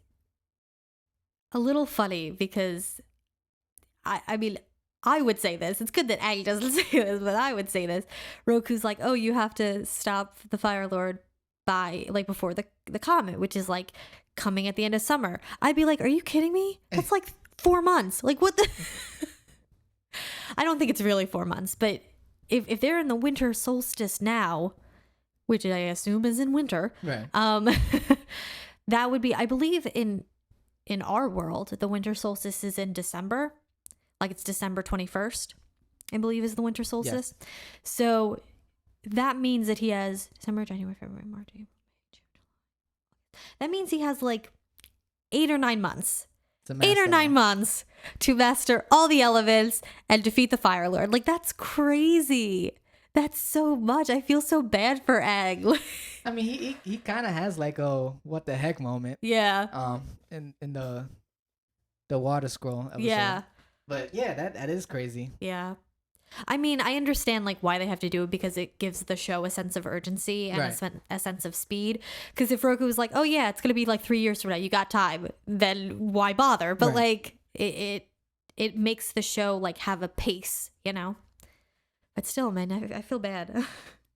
a little funny because I mean, I would say this. It's good that Aang doesn't say this, but I would say this. Roku's like, oh, you have to stop the Fire Lord by like before the comet, which is like coming at the end of summer. I'd be like, are you kidding me? That's like 4 months. Like, what the I don't think it's really 4 months, but if they're in the winter solstice now, which I assume is in winter, right? That would be, I believe in our world, the winter solstice is in December. Like, it's December 21st, I believe, is the winter solstice. Yes. So that means that he has December, January, February, March, April, May, June, July. That means he has like 8 or 9 months. 8 or 9 months to master all the elements and defeat the Fire Lord. Like, that's crazy. That's so much. I feel so bad for Aang. I mean, he kind of has like a what the heck moment. Yeah. In the water scroll episode. Yeah. But yeah, that is crazy. Yeah. I mean, I understand like why they have to do it, because it gives the show a sense of urgency and a sense of speed. Because if Roku was like, oh yeah, it's gonna be like 3 years from now, you got time, then why bother? But like it makes the show like have a pace, you know. But still, man, I feel bad.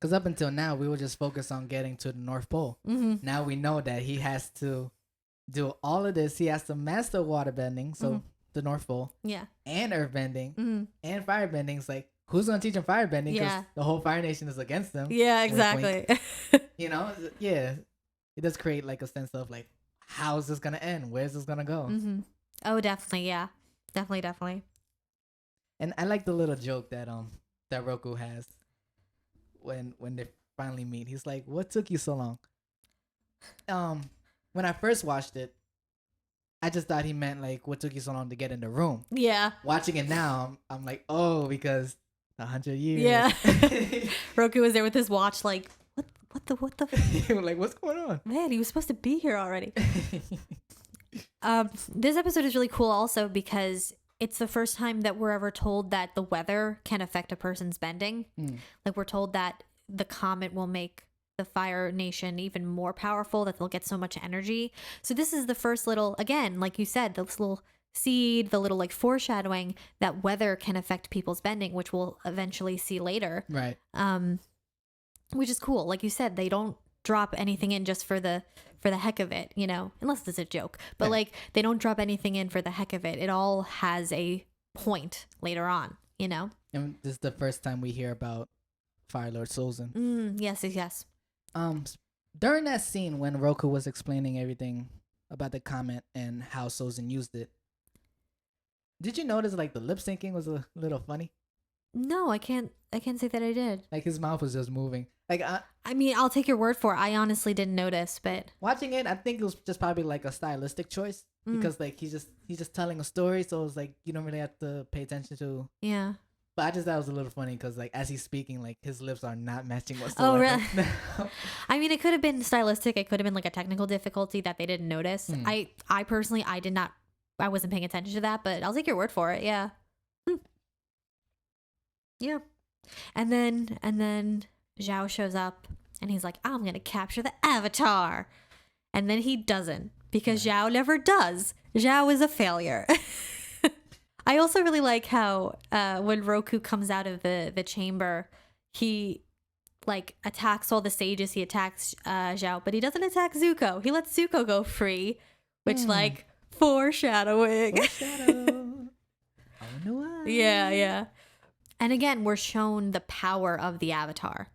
Because up until now, we were just focused on getting to the North Pole. Now we know that he has to do all of this. He has to master waterbending, so the North Pole, and earthbending, and firebending. It's like, who's gonna teach him firebending? Because the whole Fire Nation is against them. Yeah, exactly. You know, yeah, it does create like a sense of like, how is this gonna end? Where's this gonna go? Oh, definitely, yeah, definitely. And I like the little joke that Roku has when they finally meet. He's like, "What took you so long?" When I first watched it, I just thought he meant like, what took you so long to get in the room? Yeah. Watching it now, I'm like, oh, because 100 years. Yeah. Roku was there with his watch, like, what the? Like, what's going on? Man, he was supposed to be here already. This episode is really cool also because it's the first time that we're ever told that the weather can affect a person's bending. Like we're told that the comet will make the Fire Nation even more powerful, that they'll get so much energy. So this is the first little, again, like you said, this little seed, the little like foreshadowing that weather can affect people's bending, which we'll eventually see later. Right. Which is cool. Like you said, they don't drop anything in just for the heck of it, unless it's a joke. But Yeah. like they don't drop anything in for the heck of it. It all has a point later on, And this is the first time we hear about Fire Lord Sozin. Yes. During that scene when Roku was explaining everything about the comet and how Sozin used it, did you notice like the lip syncing was a little funny? No, I can't say that I did. Like his mouth was just moving. Like I mean, I'll take your word for it. I honestly didn't notice, but watching it, I think it was just probably like a stylistic choice because like he's just telling a story, so it's like you don't really have to pay attention to. yeah. But I just thought it was a little funny because like as he's speaking, like his lips are not matching whatsoever. Oh, really? I mean, it could have been stylistic. It could have been like a technical difficulty that they didn't notice. I personally, I wasn't paying attention to that, but I'll take your word for it. Yeah. Yeah. And then Zhao shows up and he's like, I'm going to capture the Avatar. And then he doesn't because Zhao never does. Zhao is a failure. I also really like how when Roku comes out of the chamber, he like attacks all the sages. He attacks Zhao, but he doesn't attack Zuko. He lets Zuko go free, which like foreshadowing. Foreshadow. I wonder why. Yeah. And again, we're shown the power of the Avatar.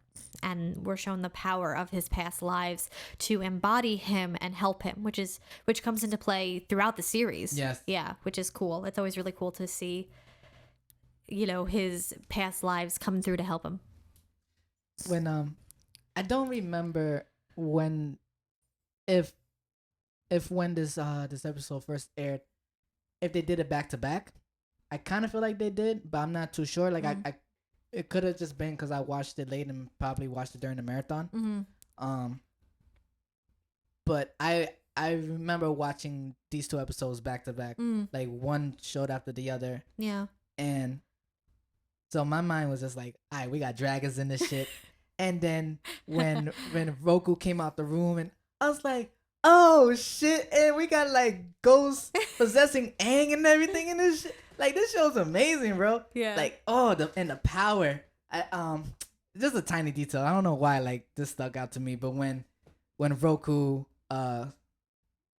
And we're shown the power of his past lives to embody him and help him, which comes into play throughout the series. Yes. Yeah, which is cool. It's always really cool to see, his past lives come through to help him. When I don't remember when if when this episode first aired, if they did it back to back. I kind of feel like they did, but I'm not too sure. Like I it could have just been because I watched it late and probably watched it during the marathon. But I remember watching these two episodes back to back, like one showed after the other. Yeah. And so my mind was just like, all right, we got dragons in this shit. And then when Roku came out the room, and I was like, oh shit, and we got like ghosts possessing Aang and everything in this shit. Like this show's amazing, bro. Yeah. Like the power. Just a tiny detail. I don't know why like this stuck out to me, but when Roku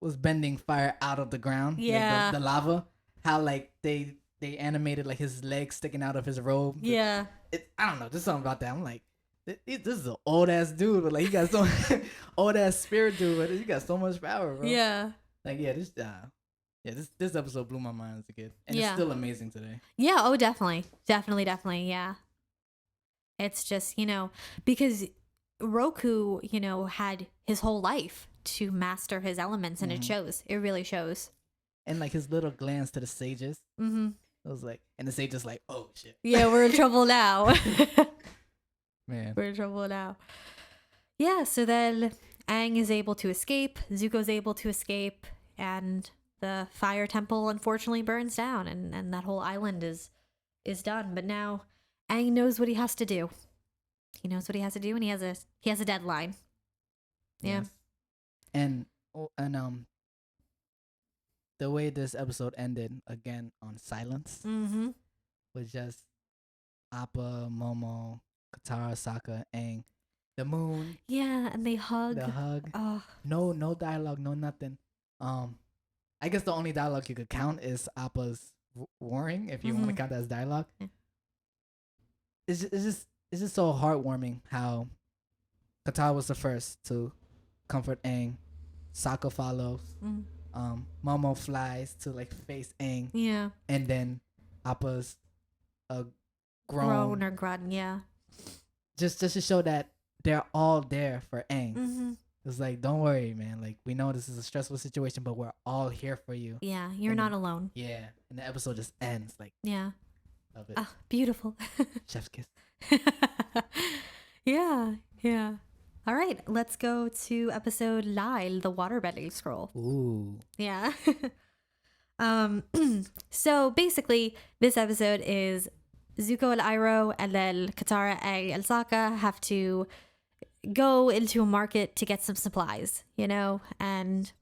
was bending fire out of the ground, yeah, like the lava, how like they animated like his legs sticking out of his robe. Yeah. I don't know, just something about that. I'm like, this is an old ass dude, but like he got so old ass spirit dude, but he got so much power, bro. Yeah. Like this episode blew my mind as a kid, and it's still amazing today. Yeah. Oh, definitely. Yeah. It's just because Roku had his whole life to master his elements, and it shows. It really shows. And like his little glance to the sages. It was like, and the sages like, oh shit. Yeah, we're in trouble now. Man, we're in trouble now. Yeah. So then Aang is able to escape. Zuko's able to escape, and the fire temple unfortunately burns down, and that whole island is done. But now Aang knows what he has to do. He knows what he has to do, and he has a deadline. Yeah. Yes. And the way this episode ended again on silence was just Appa, Momo, Katara, Sokka, Aang, the moon. Yeah, and they hug. The hug. Oh. No dialogue, no nothing. I guess the only dialogue you could count is Appa's warring, if you want to count that as dialogue. Yeah. It's just so heartwarming how Katara was the first to comfort Aang. Sokka follows. Momo flies to like face Aang. Yeah. And then Appa's groan or grunt, yeah. Just to show that they're all there for Aang. It's like, don't worry, man. Like, we know this is a stressful situation, but we're all here for you. Yeah, you're not alone. Yeah. And the episode just ends. Like, yeah. Love it. Beautiful. Chef's kiss. Yeah. All right, let's go to episode 9, the waterbending scroll. Ooh. Yeah. So basically, this episode is Zuko and Iro, and then Katara, Aang, and Sokka have to go into a market to get some supplies, and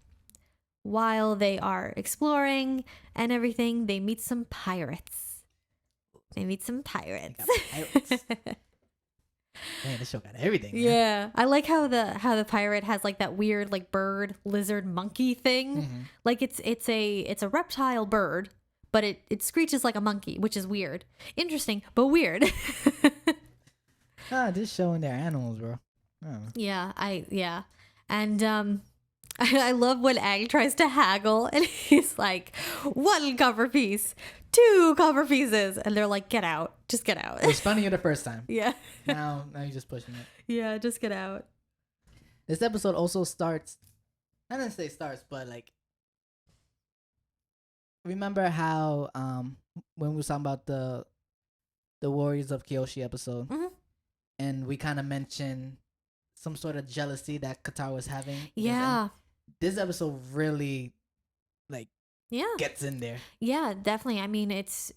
while they are exploring and everything, they meet some pirates. Pirates. Man, this show got everything. Man. Yeah, I like how the pirate has like that weird like bird, lizard, monkey thing. Mm-hmm. Like it's a reptile bird, but it screeches like a monkey, which is weird. Interesting, but weird. Just showing their animals, bro. Yeah. And I love when Aang tries to haggle and he's like, 1 copper piece, 2 copper pieces, and they're like, get out, just get out. It was funnier the first time. Yeah. Now you're just pushing it. Yeah, just get out. This episode also starts, I didn't say starts, but like, remember how when we were talking about the Warriors of Kyoshi episode, and we kind of mentioned some sort of jealousy that Katara was having. Yeah. This episode really gets in there. Yeah, definitely. I mean, it's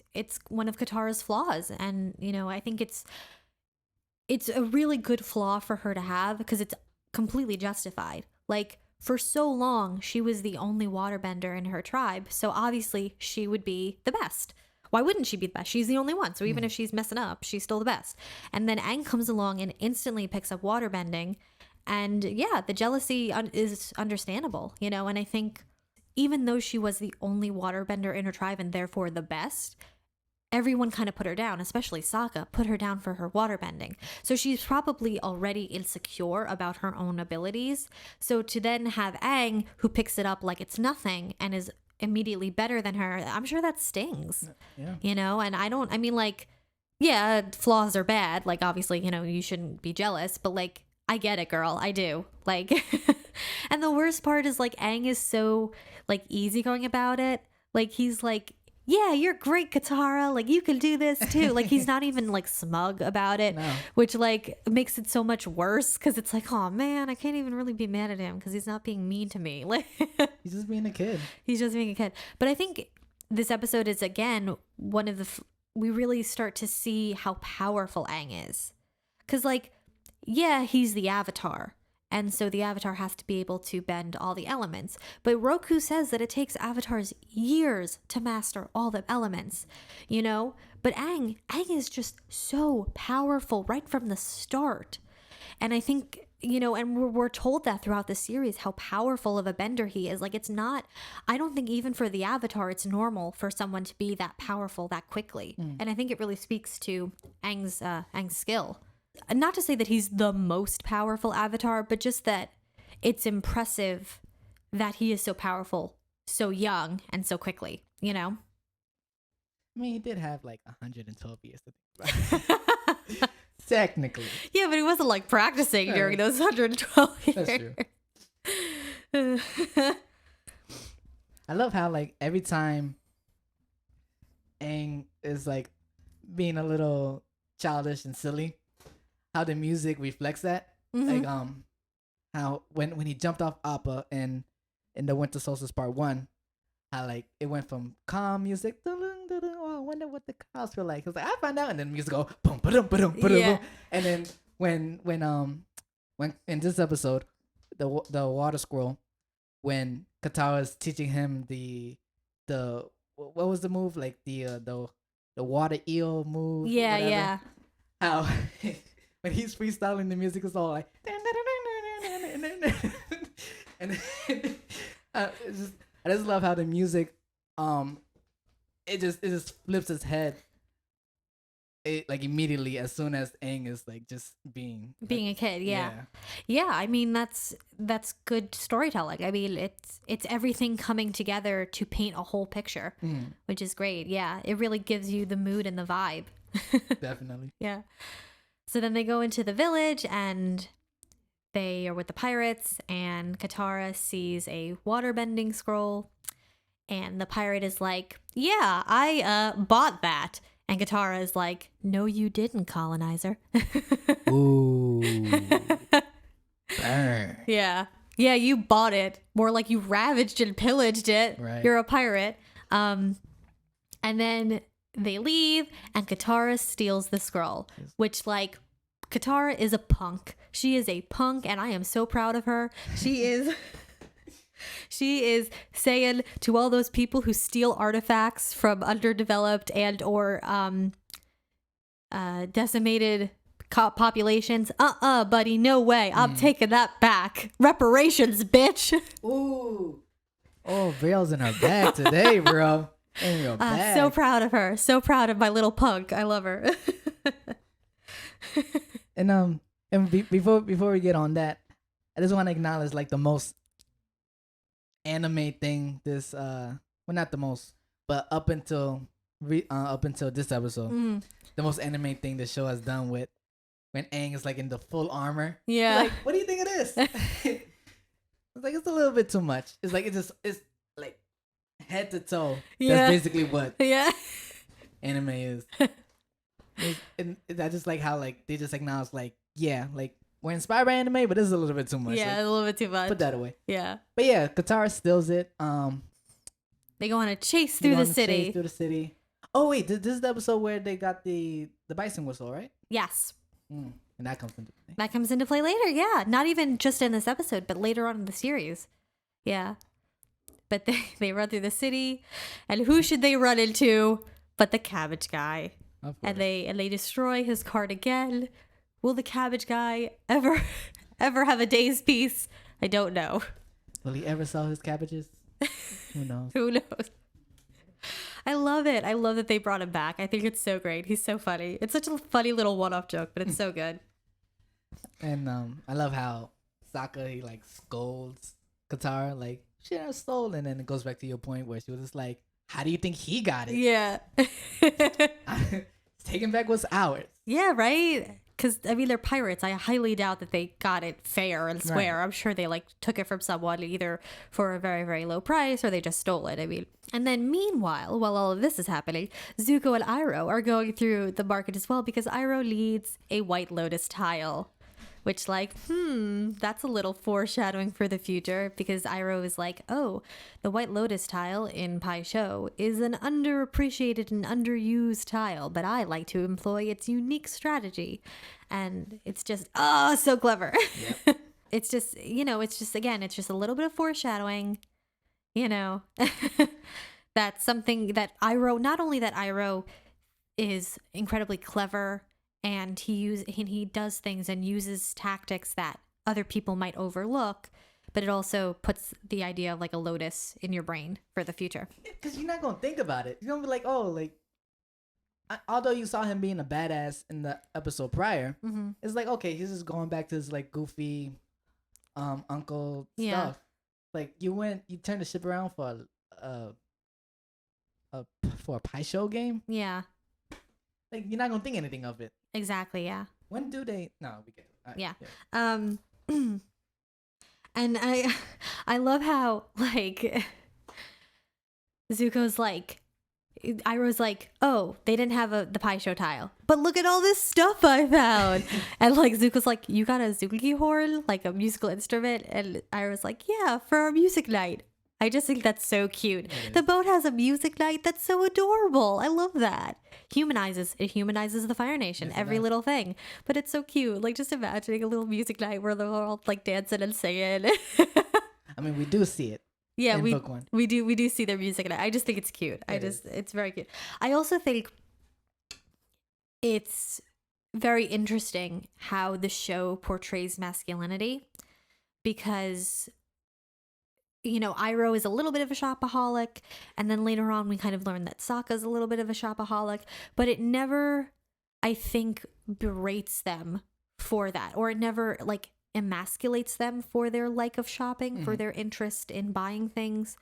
one of Katara's flaws, and I think it's a really good flaw for her to have because it's completely justified. Like, for so long, she was the only waterbender in her tribe, so obviously she would be the best. Why wouldn't she be the best? She's the only one. So even if she's messing up, she's still the best. And then Aang comes along and instantly picks up waterbending. And yeah, the jealousy is understandable, and I think even though she was the only waterbender in her tribe and therefore the best, everyone kind of put her down, especially Sokka, put her down for her waterbending. So she's probably already insecure about her own abilities. So to then have Aang, who picks it up like it's nothing and is immediately better than her, I'm sure that stings. Yeah. And flaws are bad. Like, obviously, you shouldn't be jealous, but like, I get it, girl. I do. Like, and the worst part is like Aang is so like easygoing about it. Like, he's like, yeah, you're great, Katara. Like, you can do this too. Like, he's not even like smug about it, which like makes it so much worse because it's like, oh man, I can't even really be mad at him because he's not being mean to me. Like, he's just being a kid. He's just being a kid. But I think this episode is again one of the we really start to see how powerful Aang is, because like, yeah, he's the Avatar. And so the Avatar has to be able to bend all the elements. But Roku says that it takes Avatars years to master all the elements, But Aang is just so powerful right from the start. And I think, and we're told that throughout the series, how powerful of a bender he is. Like, it's not, I don't think even for the Avatar, it's normal for someone to be that powerful that quickly. And I think it really speaks to Aang's skill. Not to say that he's the most powerful Avatar, but just that it's impressive that he is so powerful, so young, and so quickly, I mean, he did have like 112 years to think about. Technically. Yeah, but he wasn't like practicing during those 112 years. That's true. I love how like every time Aang is like being a little childish and silly, how the music reflects that. Like how when he jumped off Appa in the Winter Solstice Part 1, how like it went from calm music, oh, I wonder what the clouds feel like. It was like, I find out, and then music go boom ba-dum, ba-dum, ba-dum, Yeah. and then when in this episode, the water squirrel, when Katara's teaching him the what was the move, like the water eel move, Yeah, whatever. yeah. How when he's freestyling, the music is all like, and I just love how the music, it just flips his head, like immediately as soon as Aang is like just being a kid. Yeah. I mean, that's good storytelling. I mean, it's everything coming together to paint a whole picture, which is great. Yeah, it really gives you the mood and the vibe. Definitely. Yeah. So then they go into the village and they are with the pirates, and Katara sees a waterbending scroll, and the pirate is like, yeah, I bought that. And Katara is like, no, you didn't, colonizer. Ooh. Arr. Yeah. Yeah, you bought it. More like you ravaged and pillaged it. Right. You're a pirate. And then they leave, and Katara steals the scroll, which, like, Katara is a punk. She is a punk, and I am so proud of her. She is... She is saying to all those people who steal artifacts from underdeveloped and or decimated populations, buddy, no way. I'm taking that back. Reparations, bitch. Ooh. Oh, Brielle's in her bag today, bro. In your bag. So proud of her. So proud of my little punk. I love her. And before we get on that, I just want to acknowledge like the most anime thing this well, not the most, but up until this episode, the most anime thing the show has done with when Aang is like in the full armor. Yeah. Like, what do you think of this? It's like it's a little bit too much. It's like it's like head to toe. Yeah. That's basically what Yeah. anime is. And I just like how like they just acknowledge like, yeah, like we're inspired by anime, but this is a little bit too much. Yeah, like, a little bit too much. put that away. Yeah. But yeah, Katara steals it. They go on a chase through the city. Oh wait, this is the episode where they got the bison whistle, right? Yes. And that comes into play. That comes into play later, yeah. Not even just in this episode, but later on in the series. Yeah. But they run through the city, and who should they run into but the Cabbage Guy? And they destroy his cart again. Will the Cabbage Guy ever have a day's peace? I don't know. Will he ever sell his cabbages? Who knows? Who knows? I love it. I love that they brought him back. I think it's so great. He's so funny. It's such a funny little one-off joke, but it's so good. And I love how Sokka, he like scolds Katara like, she has stolen, and then it goes back to your point where she was just like, how do you think he got it? Yeah. Taking back what's ours. Yeah, right? Because, I mean, they're pirates. I highly doubt that they got it fair and square. Right. I'm sure they, like, took it from someone either for a very, very low price or they just stole it. I mean, and then meanwhile, while all of this is happening, Zuko and Iro are going through the market as well because Iro leads a White Lotus tile. Which, like, that's a little foreshadowing for the future because Iro is like, oh, the White Lotus tile in Pai Sho is an underappreciated and underused tile, but I like to employ its unique strategy. And it's just, so clever. Yep. It's just, again, it's just a little bit of foreshadowing, that's something that Iro, not only that Iro is incredibly clever, and he does things and uses tactics that other people might overlook, but it also puts the idea of like a lotus in your brain for the future. Because you're not going to think about it. You're going to be like, oh, like, although you saw him being a badass in the episode prior, it's like, okay, he's just going back to his like goofy uncle stuff. Like you turned the ship around for a Pai Sho game. Yeah. Like you're not going to think anything of it. Exactly, yeah. When do they? No, we get it. Yeah. And I love how like Zuko's like, Iroh's like, oh, they didn't have the Pai Sho tile, but look at all this stuff I found. And like Zuko's like, you got a Zuki horn, like a musical instrument, and Iroh's like, yeah, for our music night. I just think that's so cute. The boat has a music night. That's so adorable. I love that. It humanizes the Fire Nation, every little thing. But it's so cute. Like just imagining a little music night where they're all like dancing and singing. I mean, we do see it. Yeah, in book one. we do see their music night. I just think it's cute. It's very cute. I also think it's very interesting how the show portrays masculinity because Iro is a little bit of a shopaholic, and then later on we kind of learn that Sokka's a little bit of a shopaholic, but it never, I think, berates them for that, or it never like emasculates them for their like of shopping, for their interest in buying things.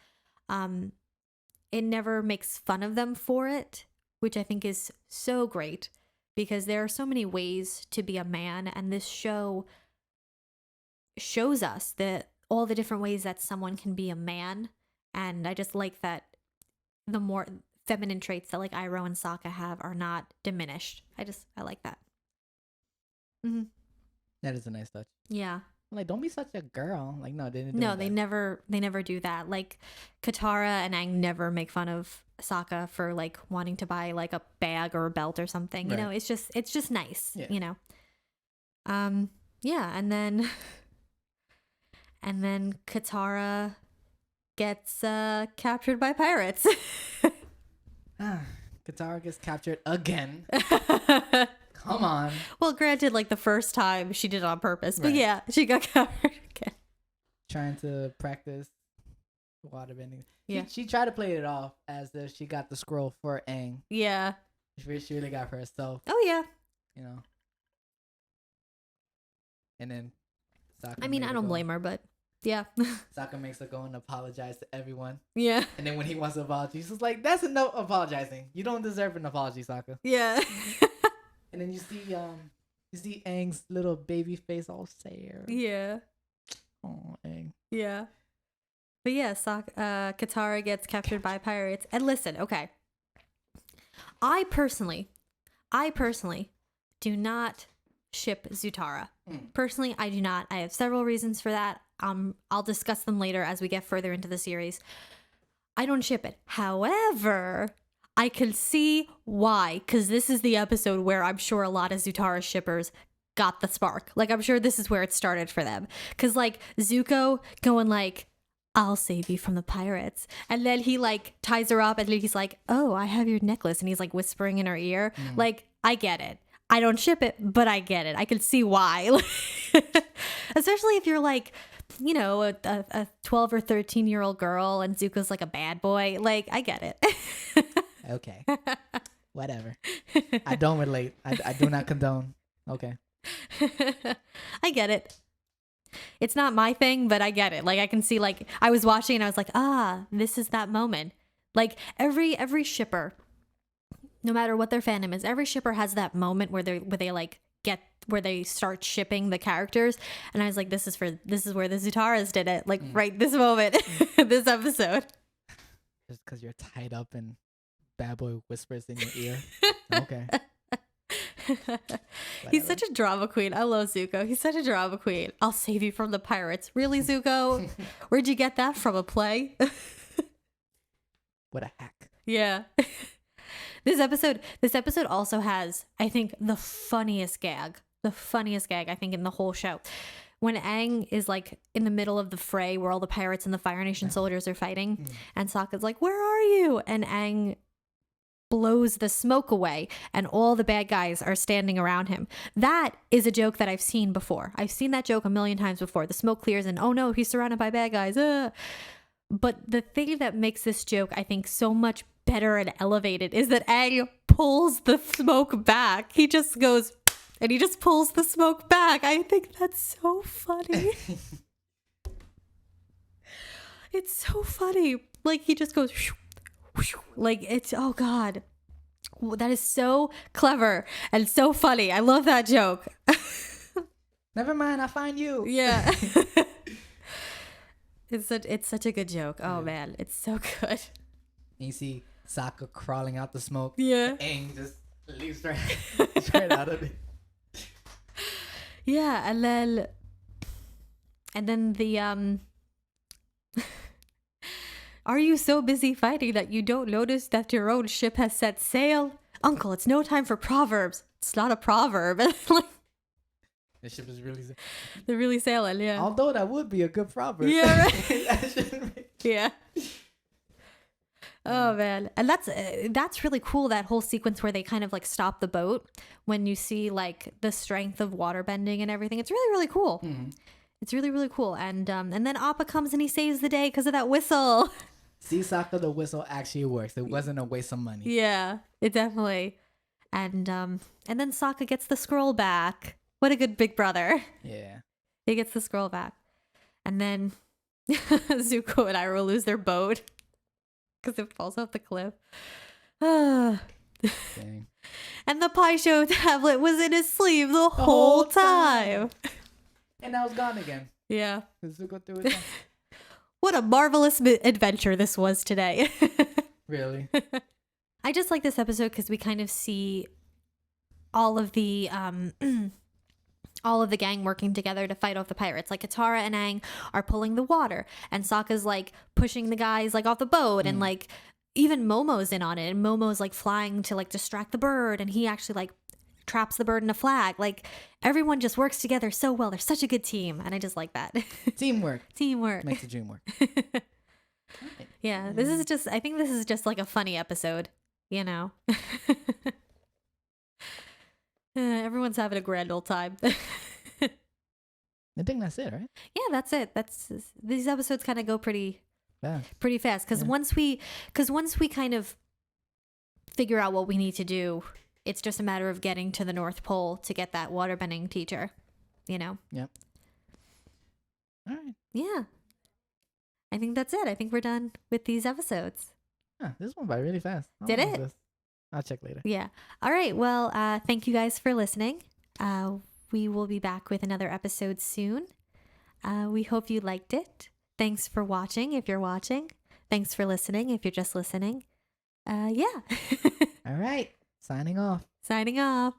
It never makes fun of them for it, which I think is so great because there are so many ways to be a man, and this show shows us that all the different ways that someone can be a man. And I just like that the more feminine traits that like Iro and Sokka have are not diminished. I like that. That is a nice touch. Yeah. I'm like, don't be such a girl. Like, no, they didn't. No, they never do that. Like, Katara and Aang never make fun of Sokka for like wanting to buy like a bag or a belt or something. You know, it's just nice. Yeah. You know. Yeah, and then Katara gets captured by pirates. Katara gets captured again. Come on. Well, granted, like the first time she did it on purpose, but yeah, she got captured again. Trying to practice waterbending. Yeah. She tried to play it off as if she got the scroll for Aang. Yeah. She really got for herself. Oh, yeah. You know. And then Sokka I mean, I don't blame her, but yeah. Sokka makes her go and apologize to everyone. Yeah. And then when he wants to apologize, he's like, that's enough apologizing. You don't deserve an apology, Sokka. Yeah. And then you see Aang's little baby face all sad. Yeah. Oh, Aang. Yeah. But yeah, Katara gets captured by pirates. And listen, okay. I personally do not ship Zutara. Personally, I do not. I have several reasons for that. I'll discuss them later as we get further into the series. I don't ship it. However, I can see why, because this is the episode where I'm sure a lot of Zutara shippers got the spark. Like, I'm sure this is where it started for them. Because, like, Zuko going like, I'll save you from the pirates. And then he, like, ties her up and he's like, oh, I have your necklace. And he's, like, whispering in her ear. Like, I get it. I don't ship it, but I get it. I can see why. Especially if you're, like, you know, a 12 or 13-year-old girl and Zuko's, like, a bad boy. Like, I get it. Okay. Whatever. I don't relate. I do not condone. Okay. I get it. It's not my thing, but I get it. Like, I can see, like, I was watching and I was like, this is that moment. Like, every shipper, no matter what their fandom is, every shipper has that moment where they start shipping the characters. And I was like, this is where the Zutaras did it. Like, right this moment, this episode. Just because you're tied up and bad boy whispers in your ear. Okay. He's such a drama queen. I love Zuko. He's such a drama queen. I'll save you from the pirates. Really, Zuko? Where'd you get that from? A play? What a hack. Yeah. This episode also has, I think, the funniest gag I think in the whole show. When Aang is like in the middle of the fray where all the pirates and the Fire Nation soldiers are fighting, and Sokka's like, where are you? And Aang blows the smoke away and all the bad guys are standing around him. That is a joke that I've seen before. I've seen that joke a million times before. The smoke clears and, oh no, he's surrounded by bad guys. But the thing that makes this joke, I think, so much better and elevated is that Aang pulls the smoke back. He just goes and he just pulls the smoke back. I think that's so funny. It's so funny. Like, he just goes like, it's, oh god, that is so clever and so funny. I love that joke. Never mind, I'll find you. Yeah. It's such a good joke. Oh man, it's so good. And you see Sokka crawling out the smoke. Yeah. Aang just leaves right out of it. Yeah, and then the are you so busy fighting that you don't notice that your own ship has set sail? Uncle, it's no time for proverbs. It's not a proverb. Like, the ship is really they're really sailing, yeah. Although that would be a good proverb. Yeah, right. Yeah. Oh man, and that's really cool. That whole sequence where they kind of like stop the boat when you see like the strength of waterbending and everything. It's really, really cool. Mm-hmm. It's really, really cool. And then Appa comes and he saves the day because of that whistle. See, Sokka, the whistle actually works. It wasn't a waste of money. Yeah, it definitely. And then Sokka gets the scroll back. What a good big brother. Yeah. He gets the scroll back. And then Zuko and Iro lose their boat because it falls off the cliff. Dang. And the Pai Sho tablet was in his sleeve the whole time. And now it's gone again. Yeah. Zuko threw it. What a marvelous adventure this was today. Really? I just like this episode because we kind of see all of the all of the gang working together to fight off the pirates. Like Katara and Aang are pulling the water, and Sokka's like pushing the guys like off the boat, and like even Momo's in on it, and Momo's like flying to like distract the bird, and he actually like traps the bird in a flag. Like everyone just works together so well. They're such a good team, and I just like that. Teamwork Makes the dream work. Right. Yeah, I think this is just like a funny episode, you know. Everyone's having a grand old time. I think that's it, right? Yeah, that's it. These episodes kind of go pretty fast because Yeah. once we kind of figure out what we need to do, it's just a matter of getting to the North Pole to get that waterbending teacher, you know. Yep. All right. Yeah, I think that's it. I think we're done with these episodes. Yeah, this went by really fast. Did it? I'll check later. Yeah. All right. Well, thank you guys for listening. We will be back with another episode soon. We hope you liked it. Thanks for watching if you're watching. Thanks for listening if you're just listening. Yeah. All right. Signing off. Signing off.